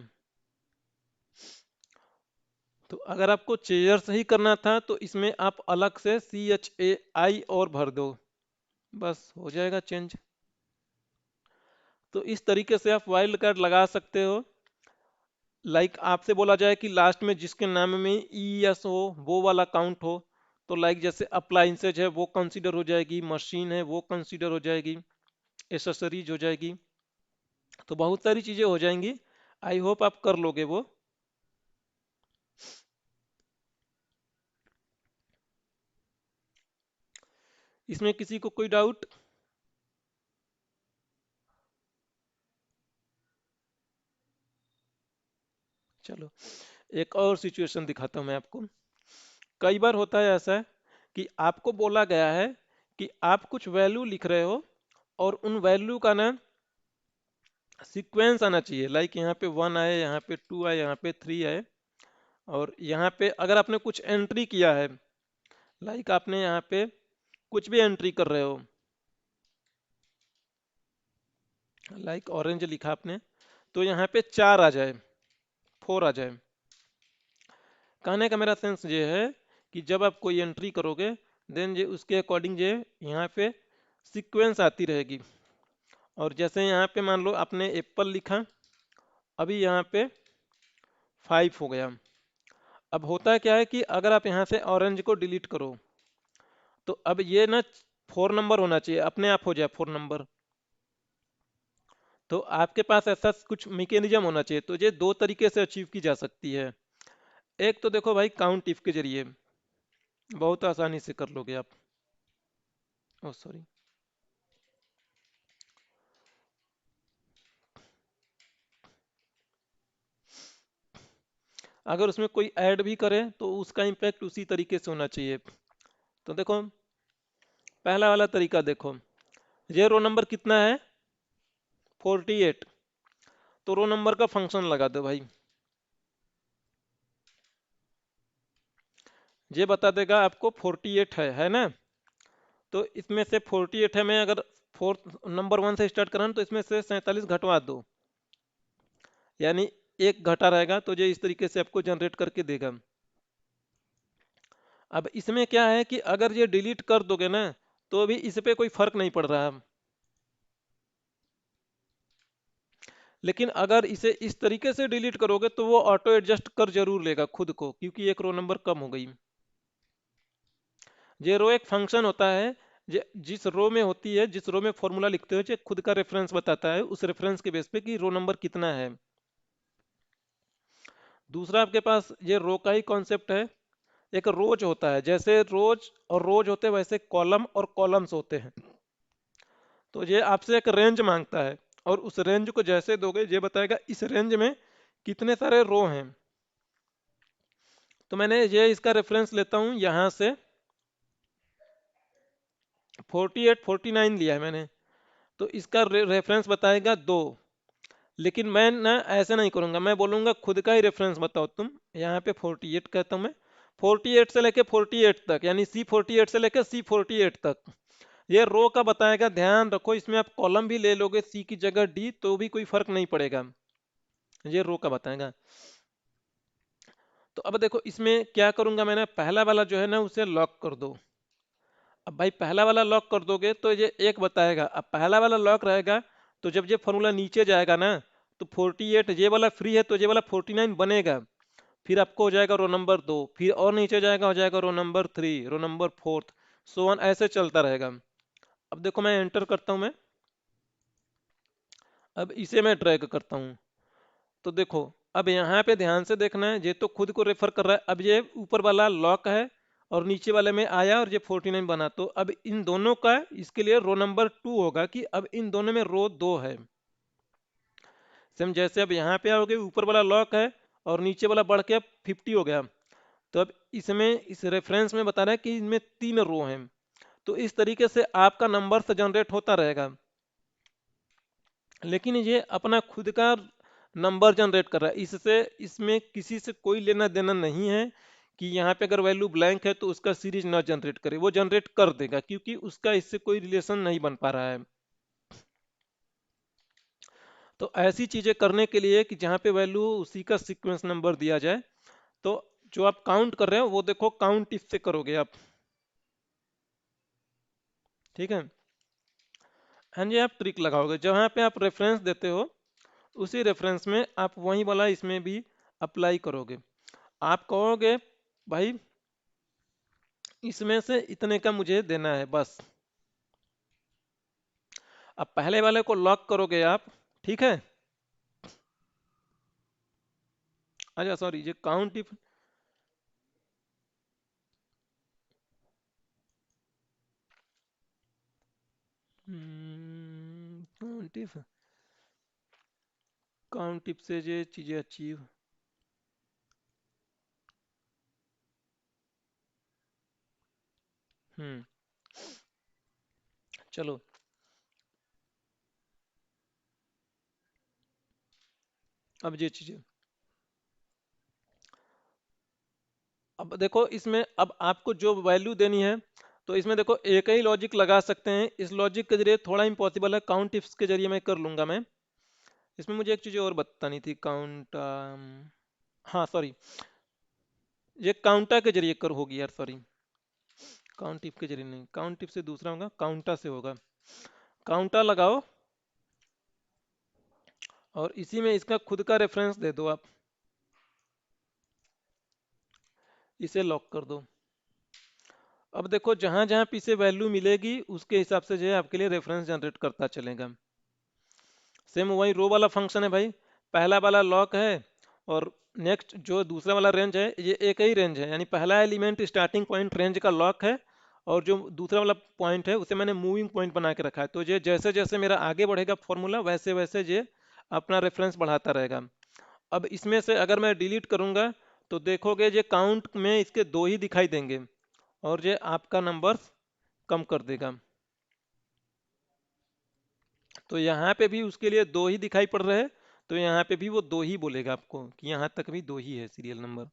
तो अगर आपको चेयर्स ही करना था तो इसमें आप अलग से CHAI और भर दो, बस हो जाएगा चेंज। तो इस तरीके से आप वाइल्ड कार्ड लगा सकते हो। लाइक आपसे बोला जाए कि लास्ट में जिसके नाम में ES हो वो वाला काउंट हो, तो लाइक जैसे अप्लाइंसेज है वो कंसीडर हो जाएगी, मशीन है वो कंसीडर हो जाएगी, एसेसरीज हो जाएगी, तो बहुत सारी चीजें हो जाएंगी। आई होप आप कर लोगे वो। इसमें किसी को कोई डाउट? चलो एक और सिचुएशन दिखाता हूँ मैं आपको। कई बार होता है ऐसा कि आपको बोला गया है कि आप कुछ वैल्यू लिख रहे हो और उन वैल्यू का ना सीक्वेंस आना चाहिए, लाइक यहाँ पे 1 आए, यहाँ पे 2 आए, यहाँ पे 3 आए, और यहाँ पे अगर आपने कुछ एंट्री किया है, लाइक आपने यहाँ पे कुछ भी एंट्री कर रहे हो, लाइक ऑरेंज लिखा आपने, तो यहाँ पे 4 आ जाए, 4 आ जाए। कहने का मेरा सेंस ये है कि जब आप कोई एंट्री करोगे देन ये उसके अकॉर्डिंग ये यहाँ पे सीक्वेंस आती रहेगी। और जैसे यहाँ पे मान लो आपने एप्पल लिखा, अभी यहाँ पे 5 हो गया। अब होता क्या है कि अगर आप यहाँ से ऑरेंज को डिलीट करो तो अब ये ना 4 नंबर होना चाहिए, अपने आप हो जाए 4 नंबर। तो आपके पास ऐसा कुछ मैकेनिज्म होना चाहिए, तो ये दो तरीके से अचीव की जा सकती है। एक तो देखो भाई काउंट इफ के जरिए बहुत आसानी से कर लोगे आप। ओ सॉरी, अगर उसमें कोई ऐड भी करे तो उसका इम्पैक्ट उसी तरीके से होना चाहिए। तो देखो पहला वाला तरीका देखो, ये रो नंबर कितना है 48, तो रो नंबर का फंक्शन लगा दो भाई, ये बता देगा आपको 48 है ना? तो इसमें से 48 है, मैं अगर फोर्थ नंबर 1 से स्टार्ट कराऊँ तो इसमें से 47 घटवा दो, यानी एक घटा रहेगा, तो ये इस तरीके से आपको जनरेट करके देगा। अब इसमें क्या है कि अगर ये डिलीट कर दोगे ना तो भी इस पे कोई फर्क नहीं पड़ रहा। लेकिन अगर इसे इस तरीके से डिलीट करोगे तो वो ऑटो एडजस्ट कर जरूर लेगा खुद को, क्योंकि एक रो नंबर कम हो गई। ये रो एक फंक्शन होता है, जिस रो में होती है, जिस रो में फॉर्मूला लिखते हो, जो खुद का रेफरेंस बताता है, उस रेफरेंस के बेस पे कि रो नंबर कितना है। दूसरा आपके पास ये रो का ही कॉन्सेप्ट है। एक रोज होता है, जैसे रोज और रोज होते हैं वैसे कॉलम और कॉलम्स होते हैं। तो ये आपसे एक रेंज मांगता है, और उस रेंज को जैसे दोगे ये बताएगा इस रेंज में कितने सारे रो हैं। तो मैंने ये इसका रेफरेंस लेता हूं यहां से 48 49 लिया है मैंने। तो इसका रेफरेंस बताएगा 2। लेकिन मैं ना ऐसे नहीं करूंगा, मैं बोलूंगा खुद का ही रेफरेंस बताओ तुम। यहाँ पे 48 कहता हूं मैं, 48 से लेके 48 तक, यानी C48 से लेके C48 तक ये रो का बताएगा। ध्यान रखो इसमें आप कॉलम भी ले लोगे सी की जगह डी तो भी कोई फर्क नहीं पड़ेगा, ये रो का बताएगा। तो अब देखो इसमें क्या करूंगा, मैंने पहला वाला जो है ना उसे लॉक कर दो। अब भाई पहला वाला लॉक कर दोगे तो ये एक बताएगा। अब पहला वाला लॉक रहेगा तो जब ये फॉर्मूला नीचे जाएगा ना, तो 48 ये वाला फ्री है तो ये वाला 49 बनेगा। फिर आपको हो जाएगा रो नंबर 2, फिर और नीचे जाएगा हो जाएगा row number 3, row number 4, so on, ऐसे चलता रहेगा। अब देखो मैं एंटर करता हूं मैं, अब इसे मैं ड्रैग करता हूं। तो देखो अब यहाँ पे ध्यान से देखना है, ये तो खुद को रेफर कर रहा है। अब ये ऊपर वाला लॉक है और नीचे वाले में आया और ये 49 बना, तो अब इन दोनों का इसके लिए रो नंबर 2 होगा कि अब इन दोनों में रो 2 है। सेम जैसे अब यहाँ पे आओगे ऊपर वाला लॉक है और नीचे वाला बढ़ के अब 50 हो गया। तो अब इसमें इस रेफरेंस में बता रहा है कि इनमें 3 रो हैं। तो इस तरीके से आपका नंबर से जनरेट होता रहेगा। लेकिन ये अपना खुद का नंबर जनरेट कर रहा है, इससे इसमें किसी से कोई लेना देना नहीं है कि यहाँ पे अगर वैल्यू ब्लैंक है तो उसका सीरीज ना जनरेट करे, वो जनरेट कर देगा क्योंकि उसका इससे कोई रिलेशन नहीं बन पा रहा है। तो ऐसी चीजें करने के लिए कि जहाँ पे वैल्यू उसी का सीक्वेंस नंबर दिया जाए, तो जो आप काउंट कर रहे हो वो देखो काउंट इफ से करोगे आप। ठीक है। हाँ जी, आप ट्रिक लगाओगे जहाँ पे आप रेफरेंस देते हो उसी रेफरेंस में आप वही वाला इसमें भी अप्लाई करोगे। आप कहोगे भाई इसमें से इतने का मुझे देना है बस। अब पहले वाले को लॉक करोगे आप। ठीक है। अच्छा सॉरी, ये काउंट इफ, काउंट इफ से ये चीजें अचीव। हम्म। चलो अब ये चीजें, अब देखो इसमें अब आपको जो वैल्यू देनी है, तो इसमें देखो एक ही लॉजिक लगा सकते हैं। इस लॉजिक के जरिए थोड़ा इम्पॉसिबल है, काउंट इफ्स के जरिए मैं कर लूंगा मैं। इसमें मुझे एक चीज और बतानी थी, काउंट, हाँ सॉरी, ये काउंटा के जरिए कर होगी यार, सॉरी। काउंट इफ के जरिए नहीं, काउंट इफ से दूसरा होगा, काउंटा से होगा। काउंटा लगाओ और इसी में इसका खुद का रेफरेंस दे दो आप, इसे लॉक कर दो। अब देखो जहां जहां पीछे वैल्यू मिलेगी उसके हिसाब से जो है आपके लिए रेफरेंस जनरेट करता चलेगा। सेम वही रो वाला फंक्शन है भाई। पहला वाला लॉक है और नेक्स्ट जो दूसरा वाला रेंज है ये एक ही रेंज है, यानी पहला एलिमेंट स्टार्टिंग पॉइंट रेंज का लॉक है और जो दूसरा वाला पॉइंट है उसे मैंने मूविंग पॉइंट बना के रखा है। तो ये जैसे जैसे मेरा आगे बढ़ेगा फॉर्मूला वैसे वैसे ये अपना रेफरेंस बढ़ाता रहेगा। अब इसमें से अगर मैं डिलीट करूंगा तो देखोगे ये काउंट में इसके 2 ही दिखाई देंगे और ये आपका नंबर कम कर देगा। तो यहाँ पे भी उसके लिए 2 ही दिखाई पड़ रहे हैं, तो यहाँ पे भी वो 2 ही बोलेगा आपको कि यहाँ तक भी 2 ही है सीरियल नंबर।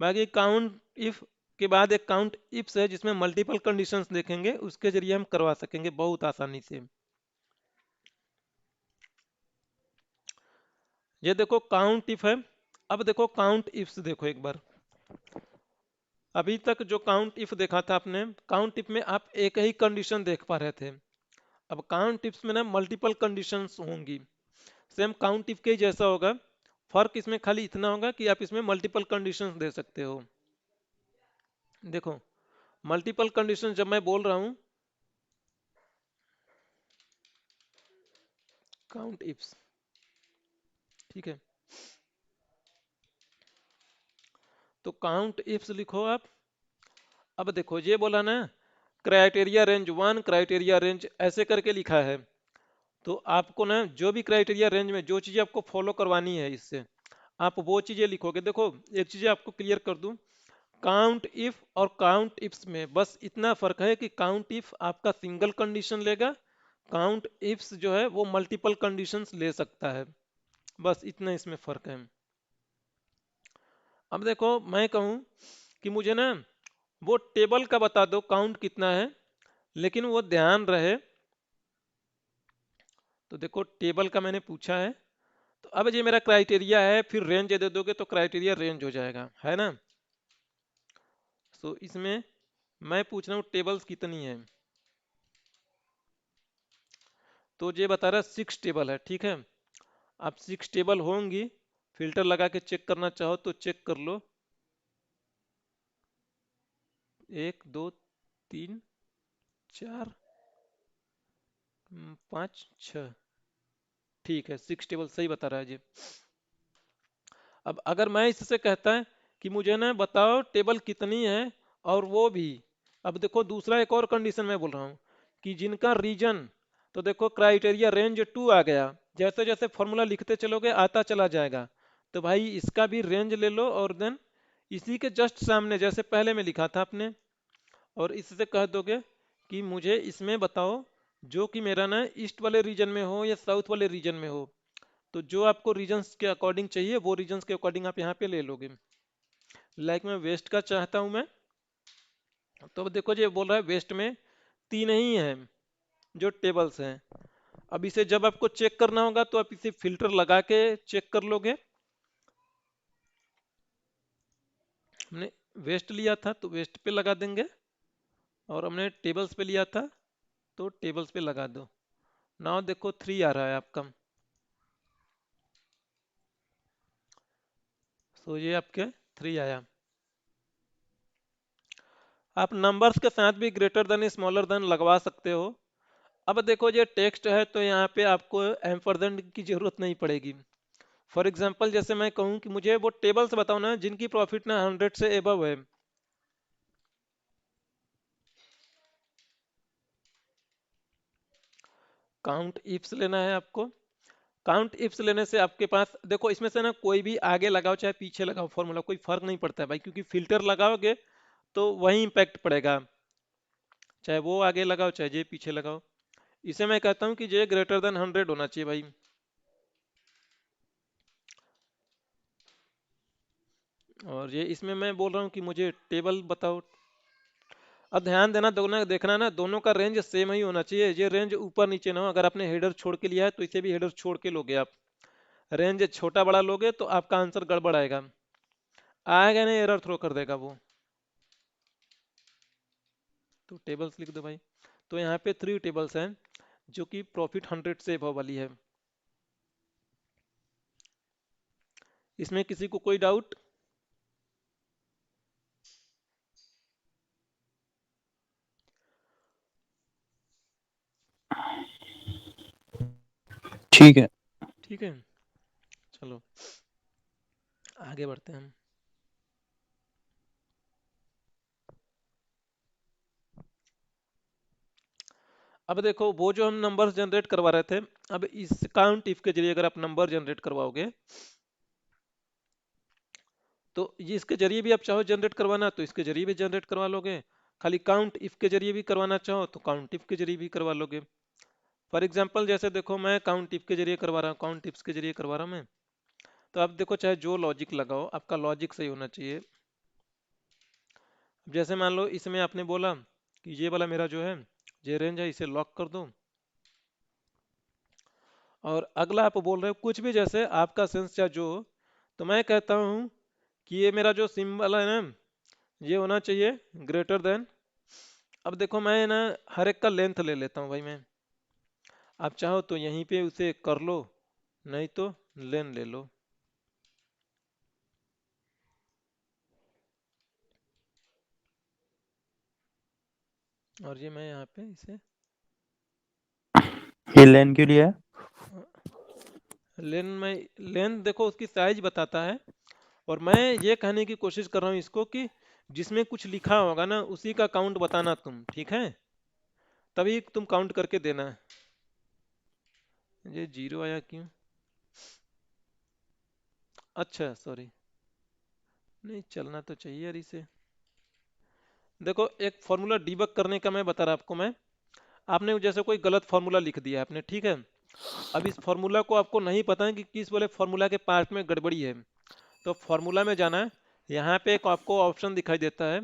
बाकी काउंट इफ के बाद एक काउंट इफ्स है जिसमें मल्टीपल कंडीशंस देखेंगे, उसके जरिए हम करवा सकेंगे बहुत आसानी से। ये देखो काउंट इफ है। अब देखो काउंट इफ्स देखो एक बार। अभी तक जो काउंट इफ देखा था आपने, काउंट इफ में आप एक ही कंडीशन देख पा रहे थे। अब काउंट इफ्स में ना मल्टीपल कंडीशंस होंगी। सेम काउंट इफ के ही जैसा होगा, फर्क इसमें खाली इतना होगा कि आप इसमें मल्टीपल कंडीशंस दे सकते हो। देखो मल्टीपल कंडीशंस जब मैं बोल रहा हूं, काउंट इफ्स, ठीक है, तो काउंट इफ्स लिखो आप। अब देखो ये बोला ना criteria range one, criteria range ऐसे करके लिखा है, तो आपको ना जो भी क्राइटेरिया रेंज में जो चीजें आपको फॉलो करवानी है इससे, आप वो चीजें लिखोगे। देखो एक चीज आपको क्लियर कर दूं, काउंट इफ और काउंट इफ्स में बस इतना फर्क है कि काउंट इफ आपका सिंगल कंडीशन लेगा, काउंट इफ्स जो है वो मल्टीपल कंडीशंस ले सकता है, बस इतना इसमें फर्क है। अब देखो मैं कहूं कि मुझे ना वो टेबल का बता दो काउंट कितना है, लेकिन वो ध्यान रहे, तो देखो टेबल का मैंने पूछा है, तो अब ये मेरा क्राइटेरिया है, फिर रेंज दे दोगे तो क्राइटेरिया रेंज हो जाएगा, है ना। तो इसमें मैं पूछ रहा हूँ टेबल्स कितनी है, तो ये बता रहा है 6 टेबल है, ठीक है। आप 6 टेबल होंगी, फिल्टर लगा के चेक करना चाहो तो चेक कर लो, 1 2 3 4 5 6, ठीक है 6 टेबल सही बता रहा है जी। अब अगर मैं इससे कहता है कि मुझे ना बताओ टेबल कितनी है, और वो भी, अब देखो दूसरा एक और कंडीशन मैं बोल रहा हूँ कि जिनका रीजन, तो देखो क्राइटेरिया रेंज 2 आ गया, जैसे जैसे फॉर्मूला लिखते चलोगे आता चला जाएगा, तो भाई इसका भी रेंज ले लो, और देन इसी के जस्ट सामने जैसे पहले में लिखा था आपने, और इससे कह दोगे कि मुझे इसमें बताओ जो कि मेरा ना ईस्ट वाले रीजन में हो या साउथ वाले रीजन में हो, तो जो आपको रीजन्स के अकॉर्डिंग चाहिए वो रीजन्स के अकॉर्डिंग आप यहाँ पे ले लोगे। लाइक मैं वेस्ट का चाहता हूँ मैं, तो अब देखो ये बोल रहा है वेस्ट में 3 ही हैं जो टेबल्स हैं। अब इसे जब आपको चेक करना होगा तो आप इसे फिल्टर लगा के चेक कर लोगे। हमने वेस्ट लिया था तो वेस्ट पे लगा देंगे, और हमने टेबल्स पे लिया था तो टेबल्स पे लगा दो। नाउ देखो 3 आ रहा है आपका, तो ये आपके 3 आया। आप नंबर्स के साथ भी ग्रेटर देन स्मॉलर देन लगवा सकते हो। अब देखो ये टेक्स्ट है तो यहाँ पे आपको एम्परसेंड की जरूरत नहीं पड़ेगी। फॉर एग्जांपल जैसे मैं कहूँ कि मुझे वो टेबल्स बताओ ना जिनकी प्रॉफिट ना 100 से एबव है, काउंट इफ्स लेना है आपको। काउंट इफ्स लेने से आपके पास देखो इसमें से ना कोई भी आगे लगाओ चाहे पीछे लगाओ फॉर्मूला कोई फर्क नहीं पड़ता है भाई, क्योंकि फिल्टर लगाओगे तो वही इंपैक्ट पड़ेगा, चाहे वो आगे लगाओ चाहे ये पीछे लगाओ। इसे मैं कहता हूँ कि ये ग्रेटर देन 100 होना चाहिए भाई। और ये इसमें मैं बोल रहा हूँ कि मुझे टेबल बताओ। अब ध्यान देना दोनों देखना ना, दोनों का रेंज सेम ही होना चाहिए, ये रेंज ऊपर नीचे ना हो। अगर आपने हेडर छोड़ के लिया है तो इसे भी हेडर छोड़ के लोगे आप, रेंज छोटा बड़ा लोगे तो आपका आंसर गड़बड़ आएगा, आएगा नहीं एरर थ्रो कर देगा वो। तो टेबल्स लिख दो भाई। तो यहाँ पे 3 टेबल्स हैं जो कि प्रॉफिट 100 से अबव वाली है। इसमें किसी को कोई डाउट? ठीक है। ठीक है, चलो आगे बढ़ते हैं हम। अब देखो वो जो हम नंबर्स जनरेट करवा रहे थे, अब इस काउंट इफ के जरिए अगर आप नंबर जनरेट करवाओगे तो ये इसके जरिए भी आप चाहो जनरेट करवाना तो इसके जरिए भी जनरेट करवा लोगे, खाली काउंट इफ के जरिए भी करवाना चाहो तो काउंट इफ के जरिए भी करवा लोगे। फॉर एग्जांपल जैसे देखो मैं काउंट इफ के जरिए करवा रहा हूँ, काउंट इफ्स के जरिए करवा रहा हूँ मैं, तो आप देखो चाहे जो लॉजिक लगाओ आपका लॉजिक सही होना चाहिए। अब जैसे मान लो इसमें आपने बोला कि ये वाला मेरा जो है ये रेंज है इसे लॉक कर दो, और अगला आप बोल रहे हो कुछ भी जैसे आपका सेंस या जो, तो मैं कहता हूँ कि ये मेरा जो सिंबल है ना ये होना चाहिए ग्रेटर देन। अब देखो मैं ना हर एक का लेंथ ले लेता हूँ भाई मैं, आप चाहो तो यहीं पे उसे कर लो, नहीं तो लेन ले लो। और ये मैं यहाँ पे इसे ये लेन क्यों लिया है? लेन में, लेन देखो उसकी साइज बताता है। और मैं ये कहने की कोशिश कर रहा हूँ इसको कि जिसमें कुछ लिखा होगा ना उसी का काउंट बताना तुम, ठीक है? तभी तुम काउंट करके देना। ये जीरो आया क्यों? अच्छा सॉरी, नहीं चलना तो चाहिए यार इसे। देखो एक फॉर्मूला डिबग करने का मैं बता रहा आपको मैं। आपने जैसे कोई गलत फॉर्मूला लिख दिया आपने, ठीक है? अब इस फॉर्मूला को आपको नहीं पता है कि किस वाले फॉर्मूला के पार्ट में गड़बड़ी है। तो फॉर्मूला में जाना है, यहाँ पे एक आपको ऑप्शन दिखाई देता है,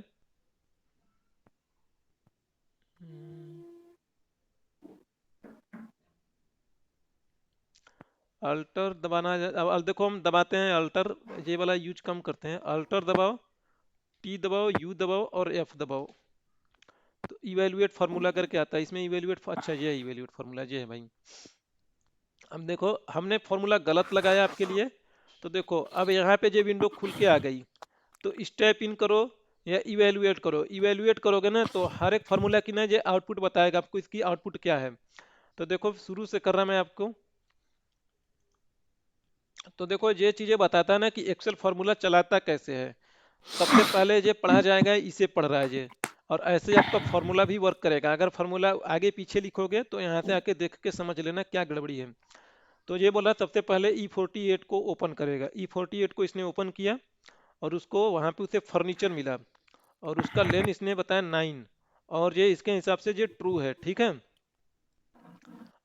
अल्टर दबाना। अब देखो हम दबाते हैं अल्टर, ये वाला यूज कम करते हैं। अल्टर दबाओ, टी दबाओ, यू दबाओ और एफ दबाओ, तो इवेल्युएट फार्मूला करके आता है इसमें। इवेल्युएट, अच्छा ये है इवेल्युएट फार्मूला, ये है भाई। अब देखो हमने फार्मूला गलत लगाया आपके लिए, तो देखो अब यहाँ पे ये विंडो खुल के आ गई। तो स्टेप इन करो या इवेल्युएट करो। इवेल्युएट करोगे ना तो हर एक फार्मूला की ना ये आउटपुट बताएगा आपको, इसकी आउटपुट क्या है। तो देखो शुरू से कर रहा मैं आपको। तो देखो ये चीजें बताता है ना कि एक्सेल फार्मूला चलाता कैसे है। सबसे पहले ये पढ़ा जाएगा, इसे पढ़ रहा है ये। और ऐसे ही आपका फार्मूला भी वर्क करेगा। अगर फार्मूला आगे पीछे लिखोगे तो यहाँ से आके देख के समझ लेना क्या गड़बड़ी है। तो ये बोला सबसे पहले E48 को ओपन करेगा। E48 को इसने ओपन किया और उसको वहां पे उसे फर्नीचर मिला और उसका लेन इसने बताया 9। और ये इसके हिसाब से ये ट्रू है, ठीक है?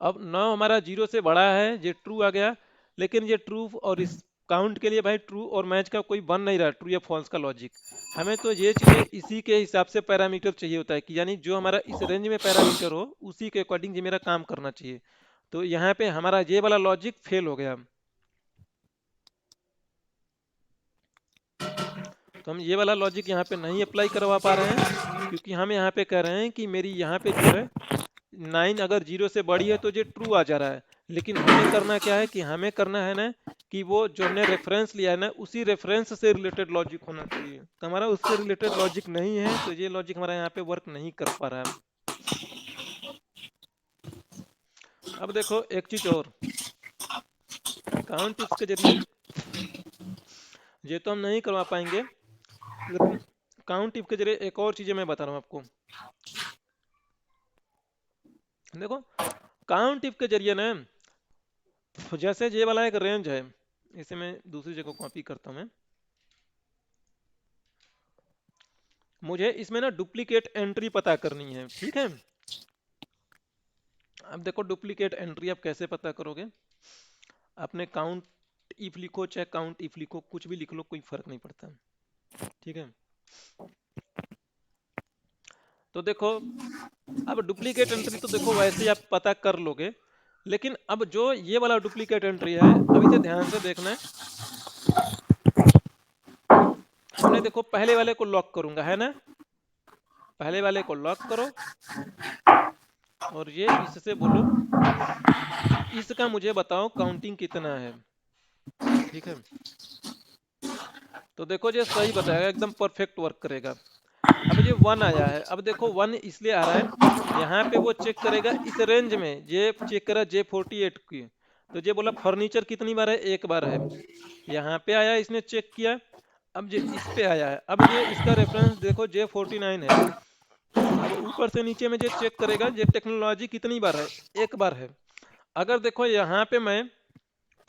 अब 9 हमारा जीरो से बड़ा है, ये ट्रू आ गया। लेकिन ये ट्रू और इस काउंट के लिए भाई ट्रू और मैच का कोई बन नहीं रहा, ट्रू या फॉल्स का लॉजिक। हमें तो ये चीजें इसी के हिसाब से पैरामीटर चाहिए होता है कि यानी जो हमारा इस रेंज में पैरामीटर हो उसी के अकॉर्डिंग ये मेरा काम करना चाहिए। तो यहाँ पे हमारा ये वाला लॉजिक फेल हो गया। तो हम ये वाला लॉजिक यहाँ पे नहीं अप्लाई करवा पा रहे हैं, क्योंकि हम यहाँ पे कह रहे हैं कि मेरी यहाँ पे जो है 9 अगर जीरो से बड़ी है तो ये ट्रू आ जा रहा है। लेकिन हमें करना क्या है कि हमें करना है ना कि वो जो हमने रेफरेंस लिया है ना उसी रेफरेंस से रिलेटेड लॉजिक होना चाहिए। तो हमारा उससे रिलेटेड लॉजिक नहीं है, तो ये लॉजिक हमारा यहाँ पे वर्क नहीं कर पा रहा है। अब देखो एक चीज और, काउंट टिप्स के जरिए ये तो हम नहीं करवा पाएंगे, लेकिन काउंट टिप के जरिए एक और चीजें मैं बता रहा हूँ आपको। देखो काउंट टिप के जरिए ना, जैसे ये वाला एक रेंज है, इसे मैं दूसरी जगह कॉपी करता हूँ मैं। मुझे इसमें ना डुप्लीकेट एंट्री पता करनी है, ठीक है? अब देखो डुप्लीकेट एंट्री आप कैसे पता करोगे। आपने काउंट इफ लिखो चाहे काउंट इफ लिखो, कुछ भी लिख लो कोई फर्क नहीं पड़ता, ठीक है? तो देखो अब डुप्लीकेट एंट्री तो देखो वैसे ही आप पता कर लोगे, लेकिन अब जो ये वाला डुप्लीकेट एंट्री है, अब इसे ध्यान से देखना है। हमने देखो पहले वाले को लॉक करूंगा, है ना? पहले वाले को लॉक करो और ये इससे बोलो इसका मुझे बताओ काउंटिंग कितना है, ठीक है? तो देखो ये सही बताएगा, एकदम परफेक्ट वर्क करेगा। अब ये 1 आया है, अब देखो 1 इसलिए आ रहा है, यहाँ पे वो चेक करेगा इस रेंज में, ये चेक करा J48 की। तो ये बोला फर्नीचर कितनी बार है, एक बार है। यहाँ पे आया इसने चेक किया, अब ये इस पे आया है, अब ये इसका रेफरेंस देखो J49 है। अब ऊपर से नीचे में ये चेक करेगा ये टेक्नोलॉजी कितनी बार है, एक बार है। अगर देखो यहाँ पे मैं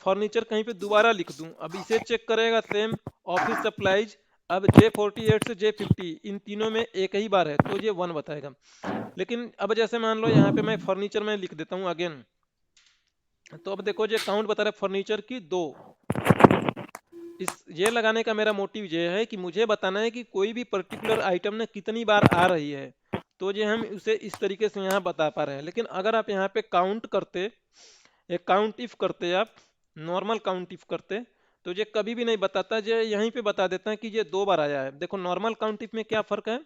फर्नीचर कहीं पे दोबारा लिख दूं, अब इसे चेक करेगा सेम ऑफिस सप्लाईज। अब J48 से J50 इन तीनों में एक ही बार है तो ये 1 बताएगा। लेकिन अब जैसे मान लो यहाँ पे मैं फर्नीचर में लिख देता हूँ अगेन, तो अब देखो ये काउंट बता रहा है फर्नीचर की 2। इस ये लगाने का मेरा मोटिव ये है कि मुझे बताना है कि कोई भी पर्टिकुलर आइटम ने कितनी बार आ रही है, तो ये हम उसे इस तरीके से यहाँ बता पा रहे हैं। लेकिन अगर आप यहाँ पे काउंट करते, एक काउंट इफ करते, आप नॉर्मल काउंट इफ करते, तो ये कभी भी नहीं बताता, ये यहीं पे बता देता है कि ये 2 बार आया है। देखो नॉर्मल काउंट इफ में क्या फर्क है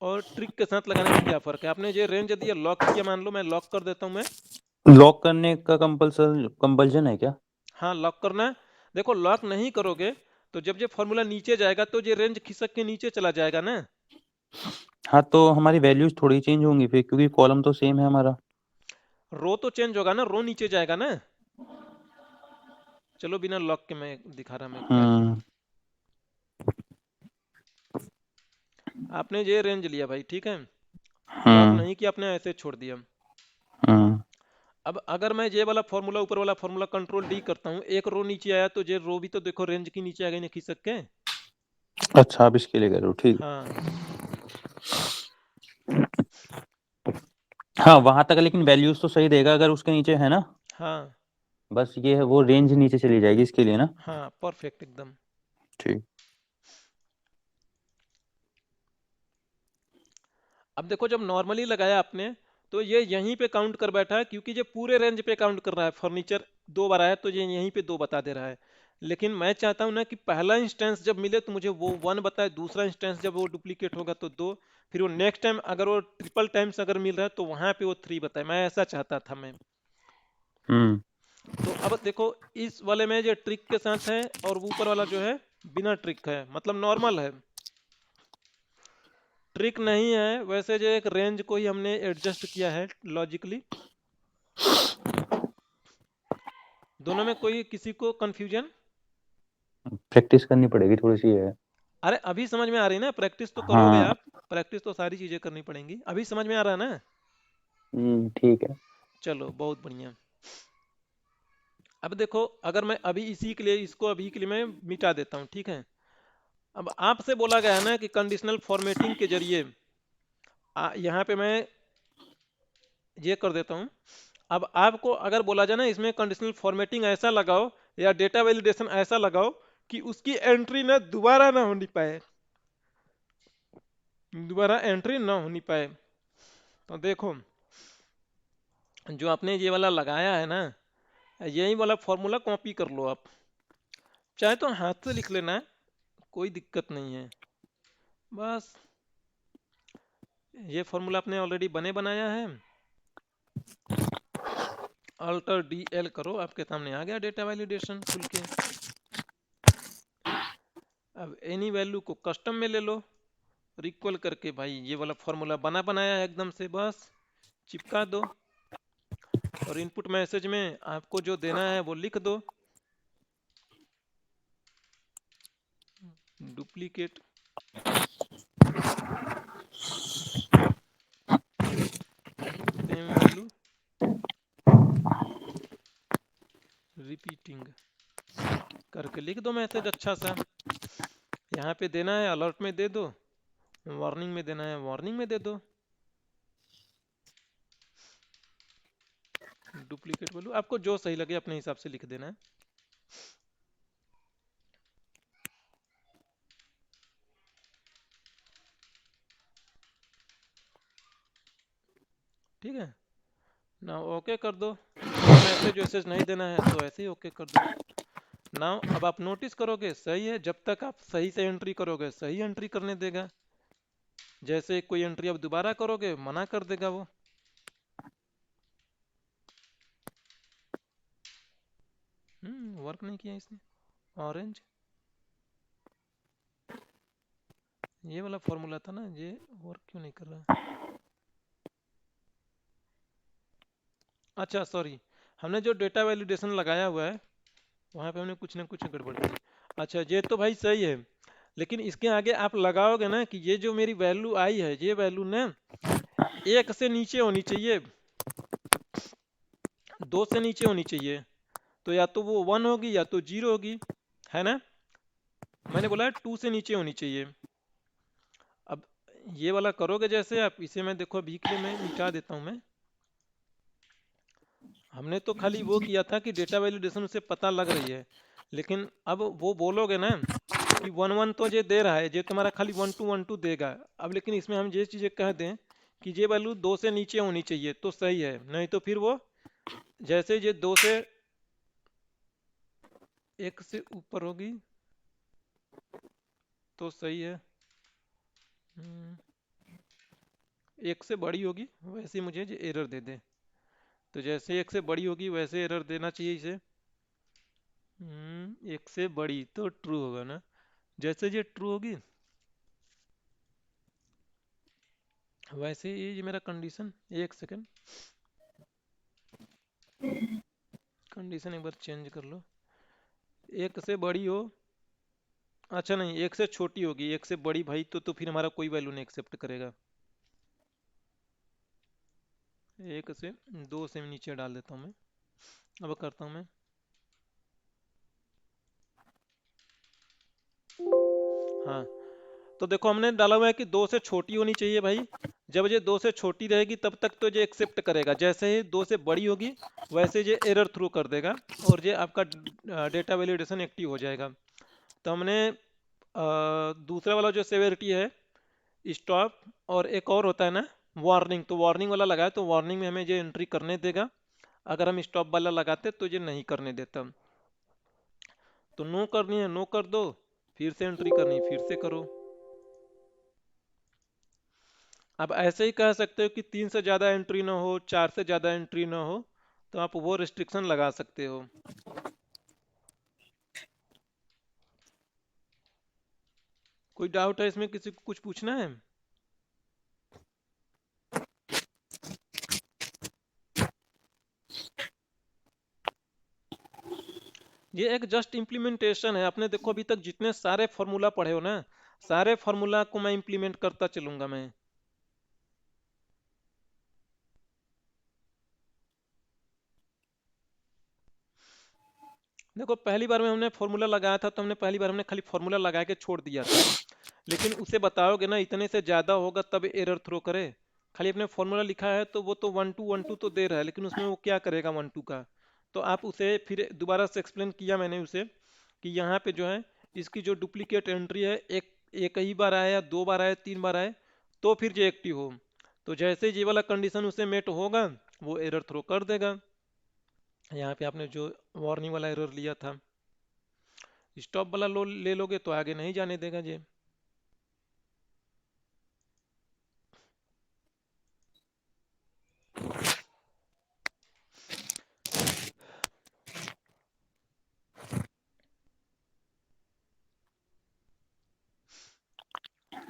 और ट्रिक के साथ लगाने में क्या फर्क है। आपने ये रेंज दिया, लॉक किया, मान लो मैं लॉक कर देता हूँ मैं। लॉक करने का कंपल्सन कंपल्जन है क्या? हाँ लॉक करना है। देखो लॉक नहीं करोगे तो जब ये फॉर्मूला नीचे जाएगा तो ये रेंज खिसक के नीचे चला जाएगा ना। हाँ, तो हमारी वैल्यूज थोड़ी चेंज होंगी फिर, क्योंकि कॉलम तो सेम है हमारा। रो तो चेंज होगा ना, रो नीचे जाएगा ना। चलो बिना लॉक के मैं दिखा रहा मैं क्या किया। हम्म। आपने ये रेंज लिया भाई, ठीक है। लॉक हम्म। नहीं किया आपने, ऐसे छोड़ दिया। हम्म। अब अगर मैं ये वाला फॉर्मूला, ऊपर वाला फॉर्मूला कंट्रोल डी करता हूँ, एक रो नीचे आया तो ये रो भी तो देखो रेंज की नीचे आ गई ना खिसक के। अच्छा, आप इसके लिए कह रहे हो, ठीक। हाँ हाँ, वहां तक लेकिन वैल्यूज तो सही देगा अगर उसके नीचे है ना। हाँ बस ये है, वो रेंज नीचे चली जाएगी इसके लिए ना। हाँ परफेक्ट एकदम। ठीक। अब देखो जब नॉर्मली लगाया आपने तो ये यहीं पे काउंट कर बैठा है, क्योंकि ये पूरे रेंज पे काउंट कर रहा है। फर्नीचर दो बार आया तो ये यहीं पे दो बता दे रहा है। लेकिन मैं चाहता हूं ना कि पहला इंस्टेंस जब मिले तो मुझे वो वन बताए, दूसरा इंस्टेंस जब वो डुप्लीकेट होगा तो दो, फिर वो नेक्स्ट टाइम अगर वो ट्रिपल टाइम्स अगर मिल रहा है तो वहां पे वो थ्री बताए। मैं ऐसा चाहता था मैं। हम्म। तो अब देखो इस वाले में जो ट्रिक के साथ है और ऊपर वाला जो है बिना ट्रिक है, मतलब नॉर्मल है, ट्रिक नहीं है। वैसे जो एक रेंज को ही हमने एडजस्ट किया है लॉजिकली। दोनों में कोई किसी को कंफ्यूजन? प्रैक्टिस करनी पड़ेगी थोड़ी सी है। अरे अभी समझ में आ रही है ना, प्रैक्टिस तो करोगे हाँ। आप। प्रैक्टिस तो सारी चीजें करनी पड़ेंगी, अभी समझ में आ रहा है ना। ठीक है। चलो बहुत बढ़िया। अब देखो अगर मैं अभी इसी के लिए, इसको अभी के लिए मैं मिटा देता हूँ, ठीक है। अब आपसे बोला गया है ना कि कंडीशनल फॉर्मेटिंग के जरिए, यहाँ पे मैं ये कर देता हूँ। अब आपको अगर बोला जाए ना इसमें कंडीशनल फॉर्मेटिंग ऐसा लगाओ या डेटा वैलिडेशन ऐसा लगाओ कि उसकी एंट्री ना दोबारा ना होनी पाए, दोबारा एंट्री ना होनी पाए। तो देखो जो आपने ये वाला लगाया है ना, यही वाला फॉर्मूला कॉपी कर लो आप। चाहे तो हाथ से लिख लेना है, कोई दिक्कत नहीं है। बस ये फॉर्मूला आपने ऑलरेडी बने बनाया है। अल्टर डी एल करो, आपके सामने आ गया डेटा वैलिडेशन खुल के। अब एनी वैल्यू को कस्टम में ले लो और इक्वल करके भाई ये वाला फॉर्मूला बना बनाया है एकदम से, बस चिपका दो। और इनपुट मैसेज में आपको जो देना है वो लिख दो, डुप्लीकेट सेम वैल्यू रिपीटिंग करके लिख दो मैसेज अच्छा सा। यहाँ पे देना है अलर्ट में दे दो, वार्निंग में देना है वार्निंग में दे दो। डुप्लीकेट वैल्यू आपको जो सही लगे अपने हिसाब से लिख देना है। ठीक है ना, ओके कर दो। कोई मैसेज वैसेज नहीं देना है तो ऐसे ही ओके कर दो। नाउ अब आप नोटिस करोगे सही है, जब तक आप सही से एंट्री करोगे सही एंट्री करने देगा। जैसे कोई एंट्री आप दोबारा करोगे मना कर देगा वो। वर्क नहीं किया इसने। ऑरेंज ये वाला फॉर्मूला था ना, ये वर्क क्यों नहीं कर रहा? अच्छा सॉरी, हमने जो डेटा वैलिडेशन लगाया हुआ है वहां पे हमने कुछ ना कुछ गड़बड़ की। अच्छा ये तो भाई सही है, लेकिन इसके आगे आप लगाओगे ना कि ये जो मेरी वैल्यू आई है ये वैल्यू ना एक से नीचे होनी चाहिए, दो से नीचे होनी चाहिए। तो या तो वो वन होगी या तो जीरो होगी, है ना। मैंने बोला टू से नीचे होनी चाहिए। अब ये वाला करोगे जैसे आप, इसे मैं देखो अभी के लिए मैं मिटा देता हूँ मैं। हमने तो खाली वो किया था कि डेटा वैलिडेशन से पता लग रही है, लेकिन अब वो बोलोगे ना कि वन वन तो ये दे रहा है, ये तुम्हारा खाली वन टू देगा। अब लेकिन इसमें हम ये चीजें कह दें कि ये वैल्यू दो से नीचे होनी चाहिए तो सही है, नहीं तो फिर वो जैसे ये दो से एक से ऊपर होगी तो सही है, एक से बड़ी होगी वैसे मुझे ये एरर दे दे। तो जैसे एक से बड़ी होगी वैसे एरर देना चाहिए इसे। एक से बड़ी तो ट्रू होगा ना, जैसे ये ट्रू होगी वैसे ये मेरा कंडीशन, एक सेकंड, कंडीशन एक बार चेंज कर लो। एक से बड़ी हो, अच्छा नहीं, एक से छोटी होगी, एक से बड़ी भाई तो फिर हमारा कोई वैल्यू नहीं एक्सेप्ट करेगा। एक से दो से नीचे डाल देता हूँ मैं। अब करता हूँ मैं, हाँ, तो देखो हमने डाला हुआ है कि दो से छोटी होनी चाहिए भाई। जब ये दो से छोटी रहेगी तब तक तो ये एक्सेप्ट करेगा, जैसे ही दो से बड़ी होगी वैसे ये एरर थ्रू कर देगा और ये आपका डेटा वैलिडेशन एक्टिव हो जाएगा। तो हमने दूसरा वाला जो सेवेरिटी है, स्टॉप, और एक और होता है ना वार्निंग, तो वार्निंग वाला लगाया तो वार्निंग में हमें ये एंट्री करने देगा। अगर हम स्टॉप वाला लगाते तो ये नहीं करने देता। तो नो करनी है नो कर दो, फिर से एंट्री करनी फिर से करो। अब ऐसे ही कह सकते हो कि तीन से ज़्यादा एंट्री ना हो, चार से ज़्यादा एंट्री ना हो, तो आप वो रिस्ट्रिक्शन लगा सकते हो। कोई डाउट है इसमें, किसी को कुछ पूछना है? ये एक जस्ट इम्प्लीमेंटेशन है। आपने देखो अभी तक जितने सारे फार्मूला पढ़े हो ना, सारे फार्मूला को मैं इम्प्लीमेंट करता चलूंगा मैं। देखो पहली बार में हमने फार्मूला लगाया था तो हमने पहली बार हमने खाली फार्मूला लगा के छोड़ दिया था, लेकिन उसे बताओगे ना इतने से ज्यादा होगा तब एरर थ्रो करे। खाली अपने फॉर्मूला लिखा है तो वो तो वन टू तो दे रहा है, लेकिन उसमें वो क्या करेगा वन टू का। तो आप उसे फिर दोबारा से एक्सप्लेन किया मैंने उसे कि यहाँ पे जो है इसकी जो डुप्लीकेट एंट्री है, एक एक ही बार आए या दो बार आए तीन बार आए तो फिर जो एक्टिव हो, तो जैसे ये वाला कंडीशन उसे मेट होगा वो एरर थ्रो कर देगा। यहाँ पे आपने जो वार्निंग वाला एरर लिया था, स्टॉप वाला लो ले लोगे तो आगे नहीं जाने देगा ये।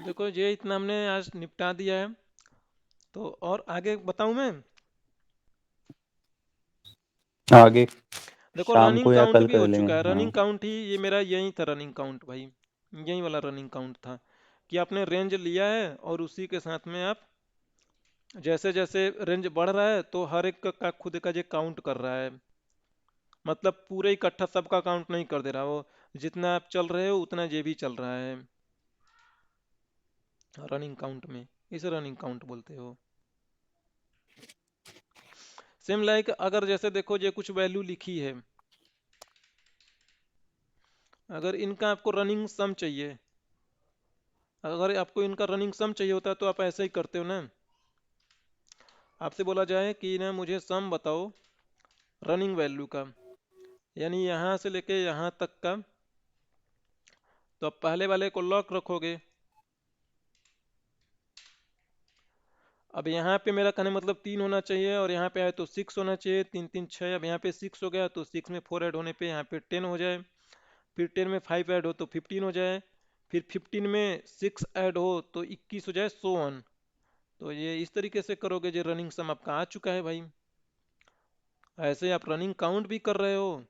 देखो ये इतना हमने आज निपटा दिया है, तो और आगे बताऊं मैं? आगे देखो शाम रनिंग को या काउंट कल भी कर हो लेंगे। चुका है, हाँ। रनिंग काउंट ही ये मेरा यही था, रनिंग काउंट भाई यही वाला रनिंग काउंट था कि आपने रेंज लिया है और उसी के साथ में आप जैसे जैसे रेंज बढ़ रहा है तो हर एक का खुद का जो काउंट कर रहा है, मतलब पूरे इकट्ठा सबका काउंट नहीं कर दे रहा वो, जितना आप चल रहे हो उतना ये भी चल रहा है रनिंग काउंट में। इसे रनिंग काउंट बोलते हो। सेम लाइक अगर जैसे देखो ये कुछ वैल्यू लिखी है, अगर इनका आपको रनिंग सम चाहिए, अगर आपको इनका रनिंग सम चाहिए होता तो आप ऐसे ही करते हो ना। आपसे बोला जाए कि ना मुझे सम बताओ रनिंग वैल्यू का, यानी यहाँ से लेके यहाँ तक का, तो आप पहले वाले को लॉक रखोगे। अब यहाँ पे मेरा कहने मतलब तीन होना चाहिए और यहाँ पे आए तो सिक्स होना चाहिए, तीन तीन छः। अब यहाँ पे सिक्स हो गया तो सिक्स में फोर ऐड होने पे यहाँ पे टेन हो जाए, फिर टेन में फाइव ऐड हो तो फिफ्टीन हो जाए, फिर फिफ्टीन में सिक्स ऐड हो तो इक्कीस हो जाए, सो ऑन। तो ये इस तरीके से करोगे, जो रनिंग सम आपका आ चुका है भाई। ऐसे आप रनिंग काउंट भी कर रहे हो,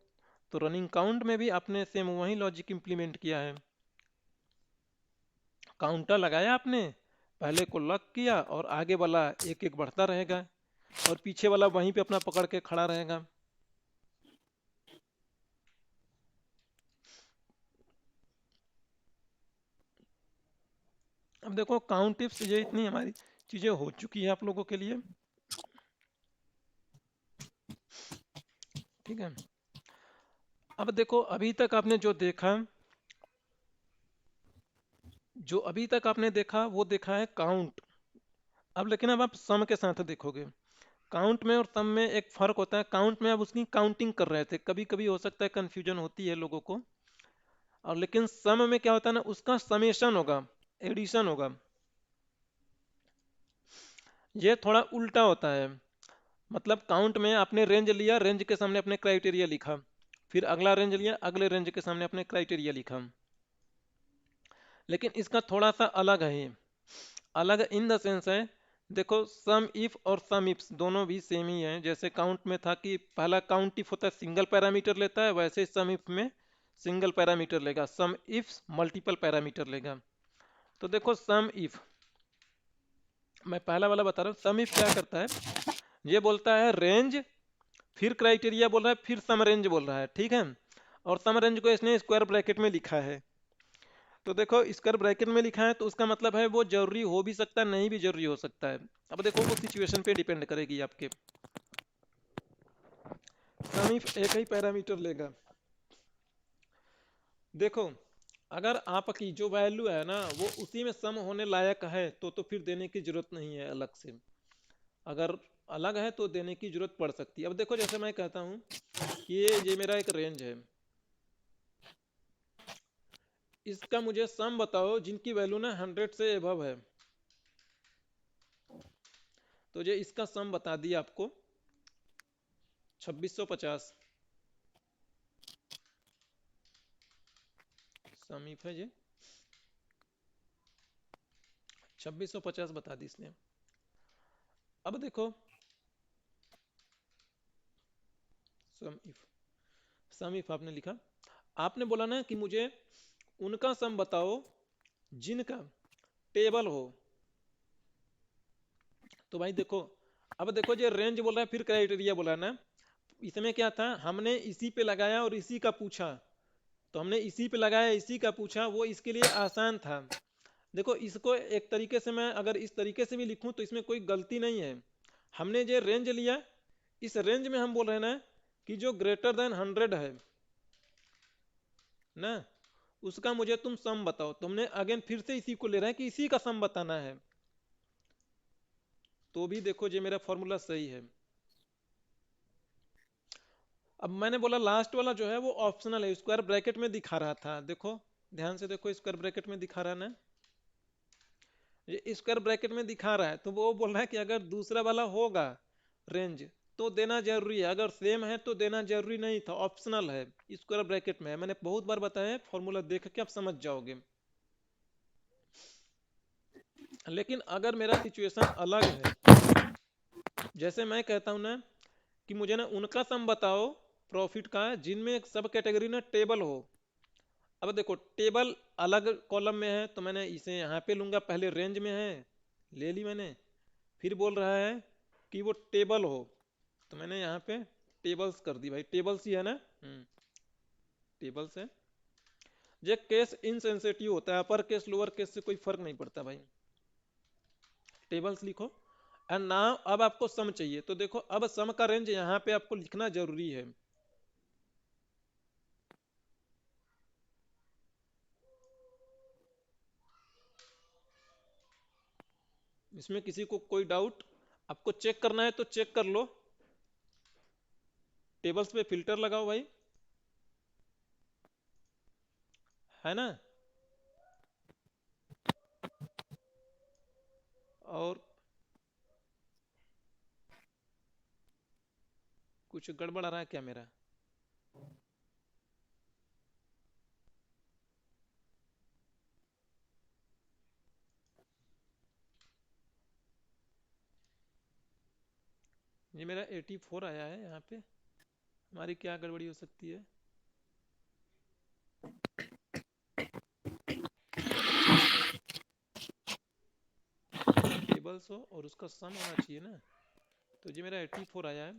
तो रनिंग काउंट में भी आपने सेम वही लॉजिक इंप्लीमेंट किया है। काउंटर लगाया आपने, पहले को लॉक किया और आगे वाला एक एक बढ़ता रहेगा और पीछे वाला वहीं पे अपना पकड़ के खड़ा रहेगा। अब देखो काउंट टिप्स ये इतनी हमारी चीजें हो चुकी है आप लोगों के लिए, ठीक है। अब देखो अभी तक आपने जो देखा, जो अभी तक आपने देखा वो देखा है काउंट। अब लेकिन अब आप सम के साथ देखोगे, काउंट में और सम में एक फर्क होता है। काउंट में आप उसकी काउंटिंग कर रहे थे, कभी कभी हो सकता है कंफ्यूजन होती है लोगों को, और लेकिन सम में क्या होता है ना, उसका समेशन होगा, एडिशन होगा। ये थोड़ा उल्टा होता है। मतलब काउंट में आपने रेंज लिया, रेंज के सामने अपने क्राइटेरिया लिखा, फिर अगला रेंज लिया, अगले रेंज के सामने अपने क्राइटेरिया लिखा। लेकिन इसका थोड़ा सा अलग है ये, अलग इन द सेंस है, देखो सम इफ और सम इफ्स दोनों भी सेम ही हैं। जैसे काउंट में था कि पहला काउंट इफ होता है सिंगल पैरामीटर लेता है, वैसे सम इफ में सिंगल पैरामीटर लेगा, सम इफ मल्टीपल पैरामीटर लेगा। तो देखो सम इफ, मैं पहला वाला बता रहा हूँ, सम इफ क्या करता है, ये बोलता है रेंज, फिर क्राइटेरिया बोल रहा है, फिर सम रेंज बोल रहा है, ठीक है। और सम रेंज को इसने स्क्वायर ब्रैकेट में लिखा है। तो देखो स्क्वायर ब्रैकेट में लिखा है तो उसका मतलब है वो जरूरी हो भी सकता है, नहीं भी जरूरी हो सकता है। अब देखो वो सिचुएशन पे डिपेंड करेगी आपके। सम इफ एक ही पैरामीटर लेगा। देखो अगर आपकी जो वैल्यू है ना वो उसी में सम होने लायक है तो फिर देने की जरूरत नहीं है अलग से। अगर अलग है तो देने की जरूरत पड़ सकती है। अब देखो जैसे मैं कहता हूँ कि ये मेरा एक रेंज है, इसका मुझे सम बताओ जिनकी वैल्यू ना 100 से एबव है। तो ये इसका सम बता दिया आपको 2650। सम इफ है ये 2650 बता दी इसने। अब देखो सम इफ आपने लिखा, आपने बोला ना कि मुझे उनका सम बताओ जिनका टेबल हो। तो भाई देखो, अब देखो ये रेंज बोल रहा है फिर क्राइटेरिया बोला है ना, इसमें क्या था, हमने इसी पे लगाया और इसी का पूछा। तो हमने इसी पे लगाया, इसी का पूछा, वो इसके लिए आसान था। देखो इसको एक तरीके से मैं अगर इस तरीके से भी लिखूं तो इसमें कोई गलती नहीं है। हमने जो रेंज लिया, इस रेंज में हम बोल रहे हैं ना कि जो ग्रेटर देन 100 है ना, उसका मुझे तुम सम बताओ। तुमने अगेन फिर से इसी को ले रहे हैं कि इसी का सम बताना है। तो भी देखो ये मेरा फॉर्मूला सही है। अब मैंने बोला लास्ट वाला जो है वो ऑप्शनल है, स्क्वायर ब्रैकेट में दिखा रहा था। देखो ध्यान से देखो, स्क्वायर ब्रैकेट में दिखा रहा है ना, ये स्क्वायर ब्रैकेट में दिखा रहा है। तो वो बोल रहा है कि अगर दूसरा वाला होगा रेंज तो देना जरूरी है, अगर सेम है तो देना जरूरी नहीं था, ऑप्शनल है, स्क्वायर ब्रैकेट में है। मैंने बहुत बार बताया है, फॉर्मूला देख के आप समझ जाओगे। लेकिन अगर मेरा सिचुएशन अलग है, जैसे मैं कहता हूं ना कि मुझे ना उनका सम बताओ प्रॉफिट का जिनमें एक सब कैटेगरी ना टेबल हो। अब देखो टेबल अलग कॉलम में है तो मैंने इसे यहाँ पे लूंगा, पहले रेंज में है ले ली मैंने, फिर बोल रहा है कि वो टेबल हो तो मैंने यहाँ पे टेबल्स कर दी। भाई टेबल्स ही है ना, टेबल्स है। ये केस इनसेंसिटिव होता है, अपर केस लोअर केस से कोई फर्क नहीं पड़ता भाई, टेबल्स लिखो। एंड नाउ अब आपको सम चाहिए, तो देखो अब सम का रेंज यहाँ पे आपको लिखना जरूरी है। इसमें किसी को कोई डाउट, आपको चेक करना है तो चेक कर लो, टेबल्स पे फिल्टर लगाओ भाई, है ना। और कुछ गड़बड़ आ रहा है क्या मेरा? ये मेरा 84 आया है यहाँ पे, हमारी क्या गड़बड़ी हो सकती है? टेबल्स हो और उसका सम होना चाहिए ना, तो ये मेरा 84 आया है।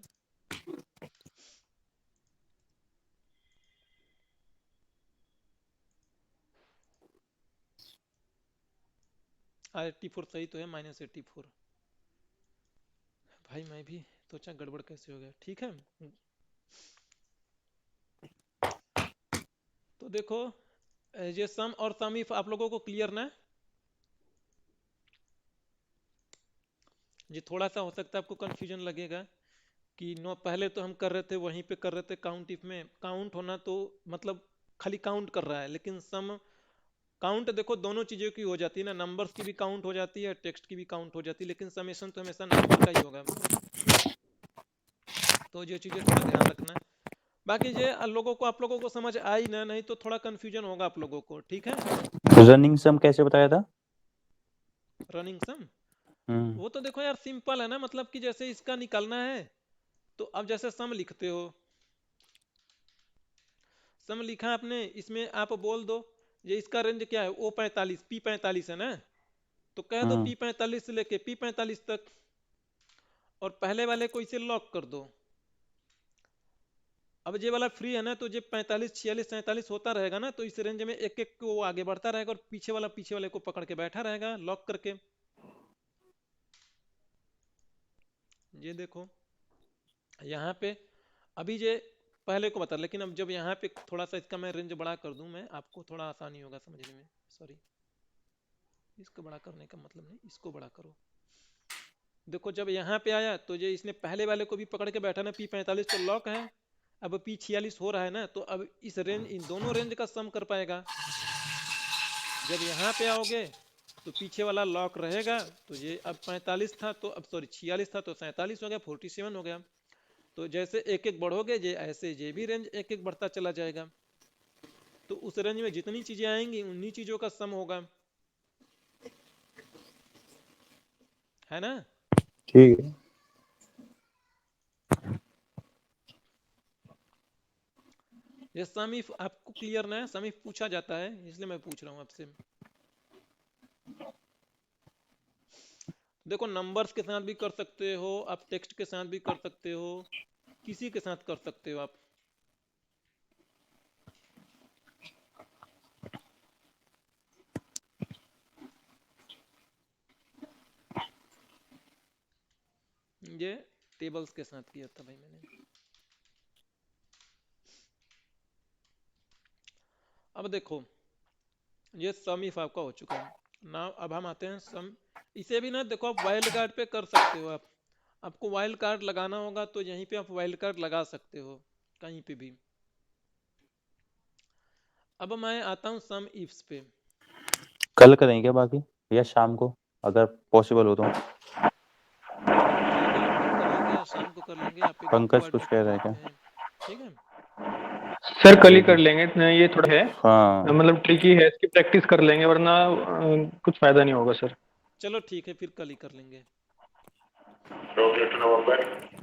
84 सही तो है, -84। भाई मैं भी तो अच्छा गड़बड़ कैसे हो गया, ठीक है। तो देखो ये सम और सम इफ आप लोगों को क्लियर ना, ये थोड़ा सा हो सकता है आपको कंफ्यूजन लगेगा कि नो पहले तो हम कर रहे थे वहीं पे कर रहे थे काउंट इफ में, काउंट होना तो मतलब खाली काउंट कर रहा है, लेकिन सम काउंट देखो दोनों चीजों की हो जाती है ना, नंबर्स की भी काउंट हो जाती है, टेक्स्ट की भी काउंट हो जाती है, लेकिन समेशन तो हमेशा नंबर का ही होगा। तो ये चीजें थोड़ा ध्यान रखना। बाकी ये आप लोगों को समझ आई ना, नहीं तो थोड़ा कंफ्यूजन होगा आप लोगों को, ठीक है। रनिंग सम कैसे बताया था? रनिंग सम, हम्म। वो तो देखो यार सिंपल है ना, मतलब कि जैसे इसका निकालना है तो अब जैसे सम लिखते हो, सम लिखा आपने, इसमें आप बोल दो ये इसका रेंज क्या है, ओ 45 पी 45 है ना, तो कह दो हम्म। पी 45 से लेके पी 45 तक, और पहले वाले को इसे लॉक कर दो। अब ये वाला फ्री है ना, तो ये 45 46 47 होता रहेगा ना, तो इस रेंज में एक एक को आगे बढ़ता रहेगा, और पीछे वाला पीछे वाले को पकड़ के बैठा रहेगा लॉक करके। ये देखो यहाँ पे अभी ये पहले को बता, लेकिन अब जब यहाँ पे थोड़ा सा इसका मैं रेंज बड़ा कर दूं, मैं आपको थोड़ा आसानी होगा समझने में, सॉरी, इसको बड़ा करने का मतलब नहीं, इसको बड़ा करो। देखो जब यहाँ पे आया तो ये इसने पहले वाले को भी पकड़ के बैठा ना, पी 45 तो लॉक है, अब पी 46 हो रहा है ना, तो अब इस रेंज, इन दोनों रेंज का सम कर पाएगा। जब यहाँ पे आओगे तो पीछे वाला लॉक रहेगा, तो ये अब 45 था तो अब सॉरी 46 था तो 47 हो गया, 47 हो गया। तो जैसे एक एक बढ़ोगे ये ऐसे ये भी रेंज एक एक बढ़ता चला जाएगा, तो उस रेंज में जितनी चीजें आएंगी उन्हीं चीजों का सम होगा, है ना। ठीक है। ये सम इफ आपको क्लियर ना है, सम इफ पूछा जाता है इसलिए मैं पूछ रहा हूँ आपसे। देखो नंबर्स के साथ भी कर सकते हो आप, टेक्स्ट के साथ भी कर सकते हो, किसी के साथ कर सकते हो आप। ये टेबल्स के साथ किया था भाई मैंने। अब देखो ये सम इफ आपका हो चुका है ना, अब हम आते हैं सम। इसे भी ना देखो आप वाइल्ड कार्ड पे कर सकते हो आप, आपको वाइल्ड कार्ड लगाना होगा तो यहीं पे आप वाइल्ड कार्ड लगा सकते हो कहीं पे भी। अब मैं आता हूँ सम इफ्स पे। कल करेंगे क्या बाकी, या शाम को अगर पॉसिबल हो तो? ठीक है कल कर लेंगे या शाम को कर लेंगे, आप एक बार पंकज कुछ कोऑर्डिनेट कह कर रहा है लेते क्या? हैं, ठीक है। सर कल ही ठीक कर है। लेंगे, इतना ये थोड़ा है, हाँ। मतलब ट्रिकी है, इसकी प्रैक्टिस कर लेंगे वरना कुछ फायदा नहीं होगा सर। चलो ठीक है फिर कल ही कर लेंगे। Rocket November